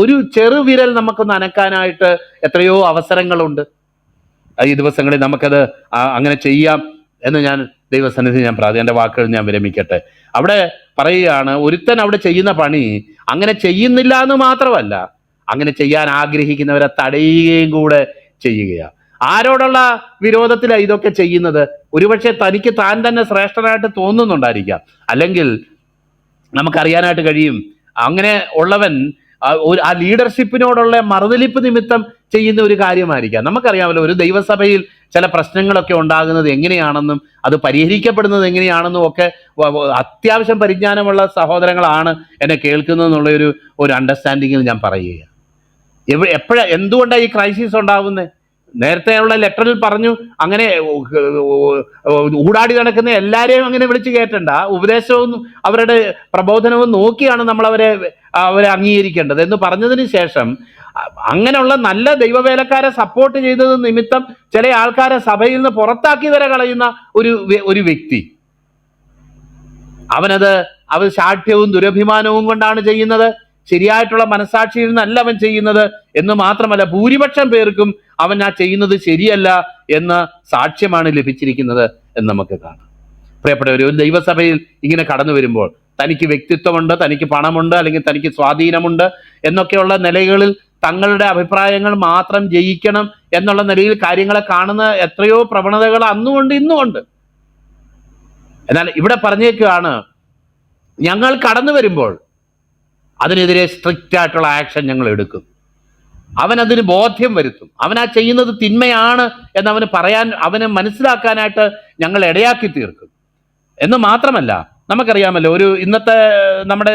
ഒരു ചെറുവിരൽ നമുക്കൊന്ന് അനക്കാനായിട്ട് എത്രയോ അവസരങ്ങളുണ്ട്. ഈ ദിവസങ്ങളിൽ നമുക്കത് അങ്ങനെ ചെയ്യാം എന്ന് ഞാൻ ദൈവസന്നിധി എൻ്റെ വാക്കുകൾ ഞാൻ വിരമിക്കട്ടെ. അവിടെ പറയുകയാണ്, ഒരുത്തൻ അവിടെ ചെയ്യുന്ന പണി അങ്ങനെ ചെയ്യുന്നില്ല എന്ന് മാത്രമല്ല, അങ്ങനെ ചെയ്യാൻ ആഗ്രഹിക്കുന്നവരെ തടയുകയും കൂടെ ചെയ്യുകയാണ്. ആരോടുള്ള വിരോധത്തിലാണ് ഇതൊക്കെ ചെയ്യുന്നത്? ഒരുപക്ഷെ തനിക്ക് താൻ തന്നെ ശ്രേഷ്ഠനായിട്ട് തോന്നുന്നുണ്ടായിരിക്കാം, അല്ലെങ്കിൽ നമുക്കറിയാനായിട്ട് കഴിയും അങ്ങനെ ഉള്ളവൻ ആ ലീഡർഷിപ്പിനോടുള്ള മറുതലിപ്പ് നിമിത്തം ചെയ്യുന്ന ഒരു കാര്യമായിരിക്കാം. നമുക്കറിയാമല്ലോ, ഒരു ദൈവസഭയിൽ ചില പ്രശ്നങ്ങളൊക്കെ ഉണ്ടാകുന്നത് എങ്ങനെയാണെന്നും അത് പരിഹരിക്കപ്പെടുന്നത് എങ്ങനെയാണെന്നും ഒക്കെ അത്യാവശ്യം പരിജ്ഞാനമുള്ള സഹോദരങ്ങളാണ് എന്നെ കേൾക്കുന്നതെന്നുള്ള ഒരു അണ്ടർസ്റ്റാൻഡിങ്ങിൽ ഞാൻ പറയുകയാണ്. എന്തുകൊണ്ടാണ് ഈ ക്രൈസിസ് ഉണ്ടാകുന്നത്? നേരത്തെയുള്ള ലെറ്ററിൽ പറഞ്ഞു, അങ്ങനെ ഊടാടി നടക്കുന്ന എല്ലാവരെയും അങ്ങനെ വിളിച്ചു കയറ്റണ്ട, ഉപദേശവും അവരുടെ പ്രബോധനവും നോക്കിയാണ് നമ്മൾ അവരെ അംഗീകരിക്കേണ്ടത് എന്ന് പറഞ്ഞതിന് ശേഷം, അങ്ങനെയുള്ള നല്ല ദൈവവേലക്കാരെ സപ്പോർട്ട് ചെയ്തത് നിമിത്തം ചില ആൾക്കാരെ സഭയിൽ നിന്ന് പുറത്താക്കി വരെ കളയുന്ന ഒരു വ്യക്തി, അവർ ശാഠ്യവും ദുരഭിമാനവും കൊണ്ടാണ് ചെയ്യുന്നത്. ശരിയായിട്ടുള്ള മനസാക്ഷിയിൽ നിന്നല്ല അവൻ ചെയ്യുന്നത് എന്ന് മാത്രമല്ല, ഭൂരിപക്ഷം പേർക്കും അവൻ ആ ചെയ്യുന്നത് ശരിയല്ല എന്ന സാക്ഷ്യമാണ് ലഭിച്ചിരിക്കുന്നത് എന്ന് നമുക്ക് കാണാം. പ്രിയപ്പെട്ടവർ, ഒരു ദൈവസഭയിൽ ഇങ്ങനെ കടന്നു വരുമ്പോൾ തനിക്ക് വ്യക്തിത്വമുണ്ട്, തനിക്ക് പണമുണ്ട്, അല്ലെങ്കിൽ തനിക്ക് സ്വാധീനമുണ്ട് എന്നൊക്കെയുള്ള നിലകളിൽ തങ്ങളുടെ അഭിപ്രായങ്ങൾ മാത്രം ജയിക്കണം എന്നുള്ള നിലയിൽ കാര്യങ്ങളെ കാണുന്ന എത്രയോ പ്രവണതകൾ അന്നുകൊണ്ട് ഇന്നുമുണ്ട്. എന്നാൽ ഇവിടെ പറഞ്ഞേക്കുകയാണ്, ഞങ്ങൾ കടന്നു വരുമ്പോൾ അതിനെതിരെ സ്ട്രിക്റ്റ് ആയിട്ടുള്ള ആക്ഷൻ ഞങ്ങൾ എടുക്കും. അവൻ അതിന് ബോധ്യം വരുത്തും. അവൻ ആ ചെയ്യുന്നത് തിന്മയാണ് എന്നവന് പറയാൻ, അവന് മനസ്സിലാക്കാനായിട്ട് ഞങ്ങൾ ഇടയാക്കി തീർക്കും. എന്ന് മാത്രമല്ല, നമുക്കറിയാമല്ലോ, ഒരു ഇന്നത്തെ നമ്മുടെ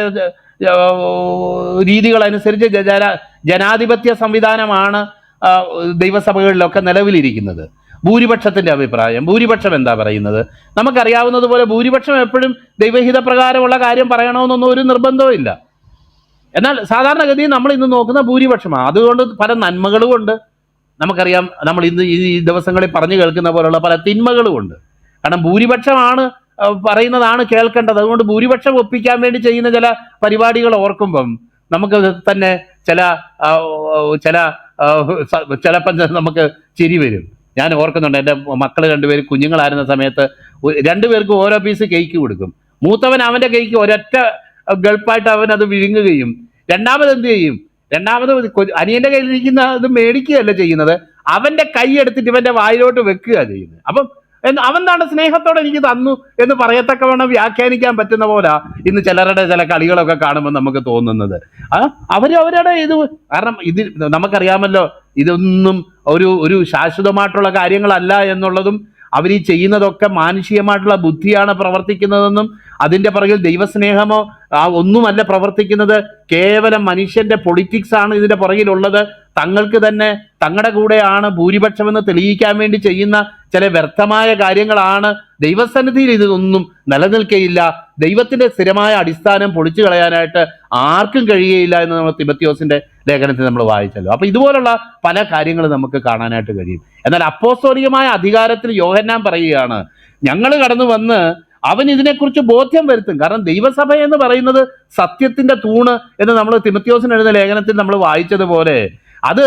രീതികളനുസരിച്ച് ജനാധിപത്യ സംവിധാനമാണ് ദൈവസഭകളിലൊക്കെ നിലവിലിരിക്കുന്നത്. ഭൂരിപക്ഷത്തിന്റെ അഭിപ്രായം, ഭൂരിപക്ഷം എന്താ പറയുന്നത് നമുക്കറിയാവുന്നതുപോലെ ഭൂരിപക്ഷം എപ്പോഴും ദൈവഹിത പ്രകാരമുള്ള കാര്യം പറയണമെന്നൊന്നും ഒരു നിർബന്ധവും ഇല്ല. എന്നാൽ സാധാരണഗതിയിൽ നമ്മൾ ഇന്ന് നോക്കുന്ന ഭൂരിപക്ഷമാണ്. അതുകൊണ്ട് പല നന്മകളും ഉണ്ട്. നമുക്കറിയാം, നമ്മൾ ഇന്ന് ഈ ദിവസങ്ങളിൽ പറഞ്ഞു കേൾക്കുന്ന പോലുള്ള പല തിന്മകളും ഉണ്ട്. കാരണം ഭൂരിപക്ഷമാണ് പറയുന്നതാണ് കേൾക്കേണ്ടത്. അതുകൊണ്ട് ഭൂരിപക്ഷം ഒപ്പിക്കാൻ വേണ്ടി ചെയ്യുന്ന ചില പരിപാടികൾ ഓർക്കുമ്പം നമുക്ക് തന്നെ ചിലപ്പം നമുക്ക് ചിരി വരും. ഞാൻ ഓർക്കുന്നുണ്ട്, എൻ്റെ മക്കൾ രണ്ടുപേരും കുഞ്ഞുങ്ങളായിരുന്ന സമയത്ത് രണ്ടുപേർക്കും ഓരോ പീസ് കേക്ക് കൊടുക്കും. മൂത്തവൻ അവൻ്റെ കേക്ക് ഒരൊറ്റ ഗൾപ്പായിട്ട് അവൻ അത് വിഴുങ്ങുകയും, രണ്ടാമത് എന്ത് ചെയ്യും, രണ്ടാമത് അനിയന്റെ കയ്യിലിരിക്കുന്ന അത് മേടിക്കുകയല്ല ചെയ്യുന്നത്, അവന്റെ കൈ എടുത്തിട്ട് ഇവന്റെ വായിലോട്ട് വെക്കുക ചെയ്യുന്നത്. അപ്പം അവൻ താണ്ട സ്നേഹത്തോടെ എനിക്ക് തന്നു എന്ന് പറയത്തക്കവണ്ണം വ്യാഖ്യാനിക്കാൻ പറ്റുന്ന പോലെ ഇന്ന് ചിലരുടെ ചില കളികളൊക്കെ കാണുമ്പോൾ നമുക്ക് തോന്നുന്നത്. അവരവരുടെ ഇത്, കാരണം ഇത് നമുക്കറിയാമല്ലോ, ഇതൊന്നും ഒരു ശാശ്വതമായിട്ടുള്ള കാര്യങ്ങളല്ല എന്നുള്ളതും, അവർ ഈ ചെയ്യുന്നതൊക്കെ മാനുഷികമായിട്ടുള്ള ബുദ്ധിയാണ് പ്രവർത്തിക്കുന്നതെന്നും അതിൻ്റെ പുറകിൽ ദൈവസ്നേഹമോ ഒന്നുമല്ല പ്രവർത്തിക്കുന്നത്, കേവലം മനുഷ്യന്റെ പൊളിറ്റിക്സ് ആണ് ഇതിൻ്റെ പുറകിലുള്ളത്. തങ്ങൾക്ക് തന്നെ തങ്ങളുടെ കൂടെയാണ് ഭൂരിപക്ഷമെന്ന് തെളിയിക്കാൻ വേണ്ടി ചെയ്യുന്ന ചില വ്യർത്ഥമായ കാര്യങ്ങളാണ്. ദൈവസന്നിധിയിൽ ഇതൊന്നും നിലനിൽക്കയില്ല. ദൈവത്തിന്റെ സ്ഥിരമായ അടിസ്ഥാനം പൊളിച്ചു കളയാനായിട്ട് ആർക്കും കഴിയുകയില്ല എന്ന് നമ്മൾ തിമോഥെയോസിന്റെ ലേഖനത്തിൽ നമ്മൾ വായിച്ചല്ലോ. അപ്പൊ ഇതുപോലുള്ള പല കാര്യങ്ങൾ നമുക്ക് കാണാനായിട്ട് കഴിയും. എന്നാൽ അപ്പോസ്തോലികമായ അധികാരത്തിൽ യോഹന്നാൻ പറയുകയാണ്, ഞങ്ങൾ കടന്നു വന്ന് അവൻ ഇതിനെക്കുറിച്ച് ബോധ്യം വരുത്തും. കാരണം ദൈവസഭ എന്ന് പറയുന്നത് സത്യത്തിന്റെ തൂണ് എന്ന് നമ്മൾ തിമോഥെയോസിന് എഴുതുന്ന ലേഖനത്തിൽ നമ്മൾ വായിച്ചതുപോലെ, അത്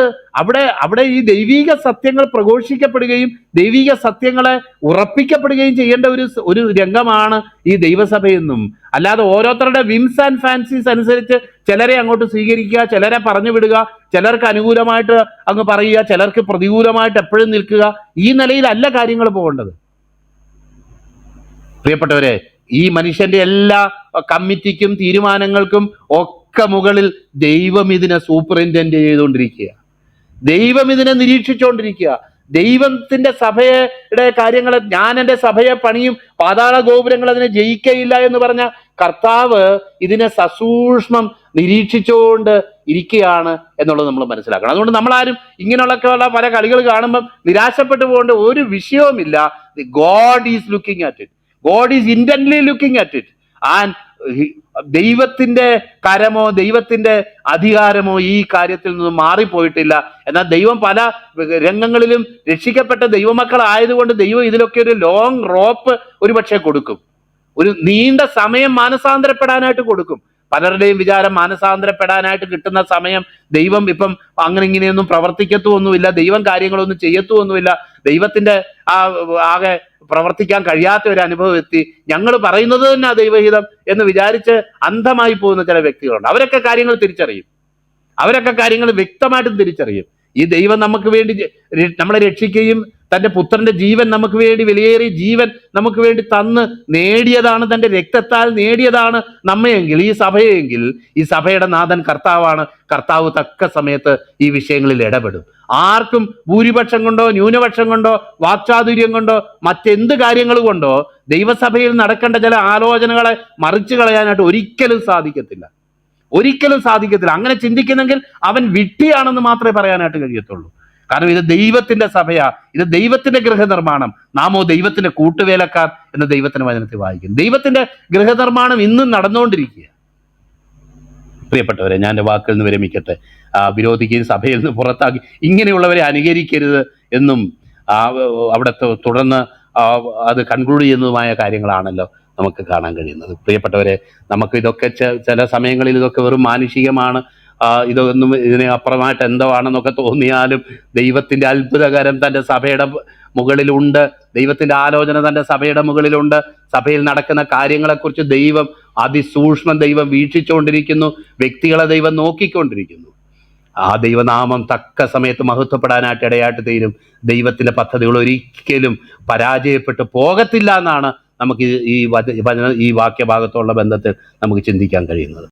അവിടെ ഈ ദൈവിക സത്യങ്ങൾ പ്രഘോഷിക്കപ്പെടുകയും ദൈവിക സത്യങ്ങളെ ഉറപ്പിക്കപ്പെടുകയും ചെയ്യേണ്ട ഒരു രംഗമാണ് ഈ ദൈവസഭയെന്നും, അല്ലാതെ ഓരോരുത്തരുടെ വിംസ് ആൻഡ് ഫാൻസീസ് അനുസരിച്ച് ചിലരെ അങ്ങോട്ട് സ്വീകരിക്കുക, ചിലരെ പറഞ്ഞു വിടുക, ചിലർക്ക് അനുകൂലമായിട്ട് അങ്ങ് പറയുക, ചിലർക്ക് പ്രതികൂലമായിട്ട് എപ്പോഴും നിൽക്കുക, ഈ നിലയിലല്ല കാര്യങ്ങൾ പോകേണ്ടത്. പ്രിയപ്പെട്ടവരെ, ഈ മനുഷ്യന്റെ എല്ലാ കമ്മിറ്റിക്കും തീരുമാനങ്ങൾക്കും ഒക്കെ മുകളിൽ ദൈവം ഇതിനെ സൂപ്പറിൻറ്റൻഡ് ചെയ്തുകൊണ്ടിരിക്കുക, ദൈവം ഇതിനെ നിരീക്ഷിച്ചുകൊണ്ടിരിക്കുക. ദൈവത്തിന്റെ സഭയുടെ കാര്യങ്ങൾ, ഞാൻ എൻ്റെ സഭയെ പണിയും, പാതാള ഗോപുരങ്ങൾ അതിനെ ജയിക്കയില്ല എന്ന് പറഞ്ഞ കർത്താവ് ഇതിനെ സസൂക്ഷ്മം നിരീക്ഷിച്ചുകൊണ്ട് ഇരിക്കുകയാണ് എന്നുള്ളത് നമ്മൾ മനസ്സിലാക്കണം. അതുകൊണ്ട് നമ്മളാരും ഇങ്ങനെയുള്ള പല കളികൾ കാണുമ്പം നിരാശപ്പെട്ടു പോകേണ്ട ഒരു വിഷയവുമില്ല. God is looking at it. God is intently looking at it. And ദൈവത്തിന്റെ കരമോ ദൈവത്തിന്റെ അധികാരമോ ഈ കാര്യത്തിൽ നിന്നും മാറിപ്പോയിട്ടില്ല. എന്നാൽ ദൈവം പല രംഗങ്ങളിലും രക്ഷിക്കപ്പെട്ട ദൈവമക്കളായതുകൊണ്ട് ദൈവം ഇതിലൊക്കെ ഒരു ലോങ് റോപ്പ് ഒരുപക്ഷെ കൊടുക്കും, ഒരു നീണ്ട സമയം മാനസാന്തരപ്പെടാനായിട്ട് കൊടുക്കും. പലരുടെയും വിചാരം മാനസാന്തരപ്പെടാനായിട്ട് കിട്ടുന്ന സമയം ദൈവം ഇപ്പം അങ്ങനെ ഇങ്ങനെയൊന്നും പ്രവർത്തിക്കത്തുമൊന്നുമില്ല, ദൈവം കാര്യങ്ങളൊന്നും ചെയ്യത്തുമൊന്നുമില്ല, ദൈവത്തിന്റെ ആകെ പ്രവർത്തിക്കാൻ കഴിയാത്ത ഒരു അനുഭവം എത്തി, ഞങ്ങൾ പറയുന്നത് തന്നെ ദൈവഹിതം എന്ന് വിചാരിച്ച് അന്ധമായി പോകുന്ന ചില വ്യക്തികളുണ്ട്. അവരൊക്കെ കാര്യങ്ങൾ തിരിച്ചറിയും, അവരൊക്കെ കാര്യങ്ങൾ വ്യക്തമായിട്ടും തിരിച്ചറിയും. ഈ ദൈവം നമുക്ക് വേണ്ടി നമ്മളെ രക്ഷിക്കുകയും തൻ്റെ പുത്രന്റെ ജീവൻ നമുക്ക് വേണ്ടി, വിലയേറിയ ജീവൻ നമുക്ക് വേണ്ടി തന്ന് നേടിയതാണ്, തൻ്റെ രക്തത്താൽ നേടിയതാണ് നമ്മയെങ്കിൽ, ഈ സഭയെങ്കിൽ, ഈ സഭയുടെ നാഥൻ കർത്താവാണ്. കർത്താവ് തക്ക സമയത്ത് ഈ വിഷയങ്ങളിൽ ഇടപെടും. ആർക്കും ഭൂരിപക്ഷം കൊണ്ടോ ന്യൂനപക്ഷം കൊണ്ടോ വാക്ചാതുര്യം കൊണ്ടോ മറ്റെന്ത് കാര്യങ്ങൾ കൊണ്ടോ ദൈവസഭയിൽ നടക്കേണ്ട ചില ആലോചനകളെ മറിച്ചു കളയാനായിട്ട് ഒരിക്കലും സാധിക്കത്തില്ല, ഒരിക്കലും സാധിക്കത്തില്ല. അങ്ങനെ ചിന്തിക്കുന്നെങ്കിൽ അവൻ വിഡ്ഢിയാണെന്ന് മാത്രമേ പറയാനായിട്ട് കഴിയത്തുള്ളൂ. കാരണം ഇത് ദൈവത്തിന്റെ സഭയാ, ഇത് ദൈവത്തിന്റെ ഗൃഹനിർമ്മാണം, നാമോ ദൈവത്തിന്റെ കൂട്ടുവേലക്കാർ എന്ന് ദൈവത്തിന്റെ വചനത്തിൽ വായിക്കുന്നു. ദൈവത്തിന്റെ ഗൃഹനിർമ്മാണം ഇന്നും നടന്നുകൊണ്ടിരിക്കുക. പ്രിയപ്പെട്ടവരെ, ഞാൻ എൻ്റെ വാക്കിൽ നിന്ന് വിരമിക്കട്ടെ. വിരോധിക്കുകയും സഭയിൽ നിന്ന് പുറത്താക്കി ഇങ്ങനെയുള്ളവരെ അനുകരിക്കരുത് എന്നും അവിടെ തുടർന്ന് അത് കൺക്ലൂഡ് ചെയ്യുന്നതുമായ കാര്യങ്ങളാണല്ലോ നമുക്ക് കാണാൻ കഴിയുന്നത്. പ്രിയപ്പെട്ടവരെ, നമുക്ക് ഇതൊക്കെ ചില സമയങ്ങളിൽ ഇതൊക്കെ വെറും മാനുഷികമാണ്, ഇതൊന്നും ഇതിന് അപ്പുറമായിട്ട് എന്തോ ആണെന്നൊക്കെ തോന്നിയാലും ദൈവത്തിൻ്റെ അത്ഭുതകരം തൻ്റെ സഭയുടെ മുകളിലുണ്ട്. ദൈവത്തിൻ്റെ ആലോചന തൻ്റെ സഭയുടെ മുകളിലുണ്ട്. സഭയിൽ നടക്കുന്ന കാര്യങ്ങളെക്കുറിച്ച് ദൈവം അതിസൂക്ഷ്മം ദൈവം വീക്ഷിച്ചുകൊണ്ടിരിക്കുന്നു. വ്യക്തികളെ ദൈവം നോക്കിക്കൊണ്ടിരിക്കുന്നു. ആ ദൈവനാമം തക്ക സമയത്ത് മഹത്വപ്പെടാനായിട്ട് ഇടയായിട്ട് തീരും. ദൈവത്തിൻ്റെ പദ്ധതികൾ ഒരിക്കലും പരാജയപ്പെട്ടു പോകത്തില്ല എന്നാണ് നമുക്ക് ഈ വാക്യഭാഗത്തുള്ള ബന്ധത്തിൽ നമുക്ക് ചിന്തിക്കാൻ കഴിയുന്നത്.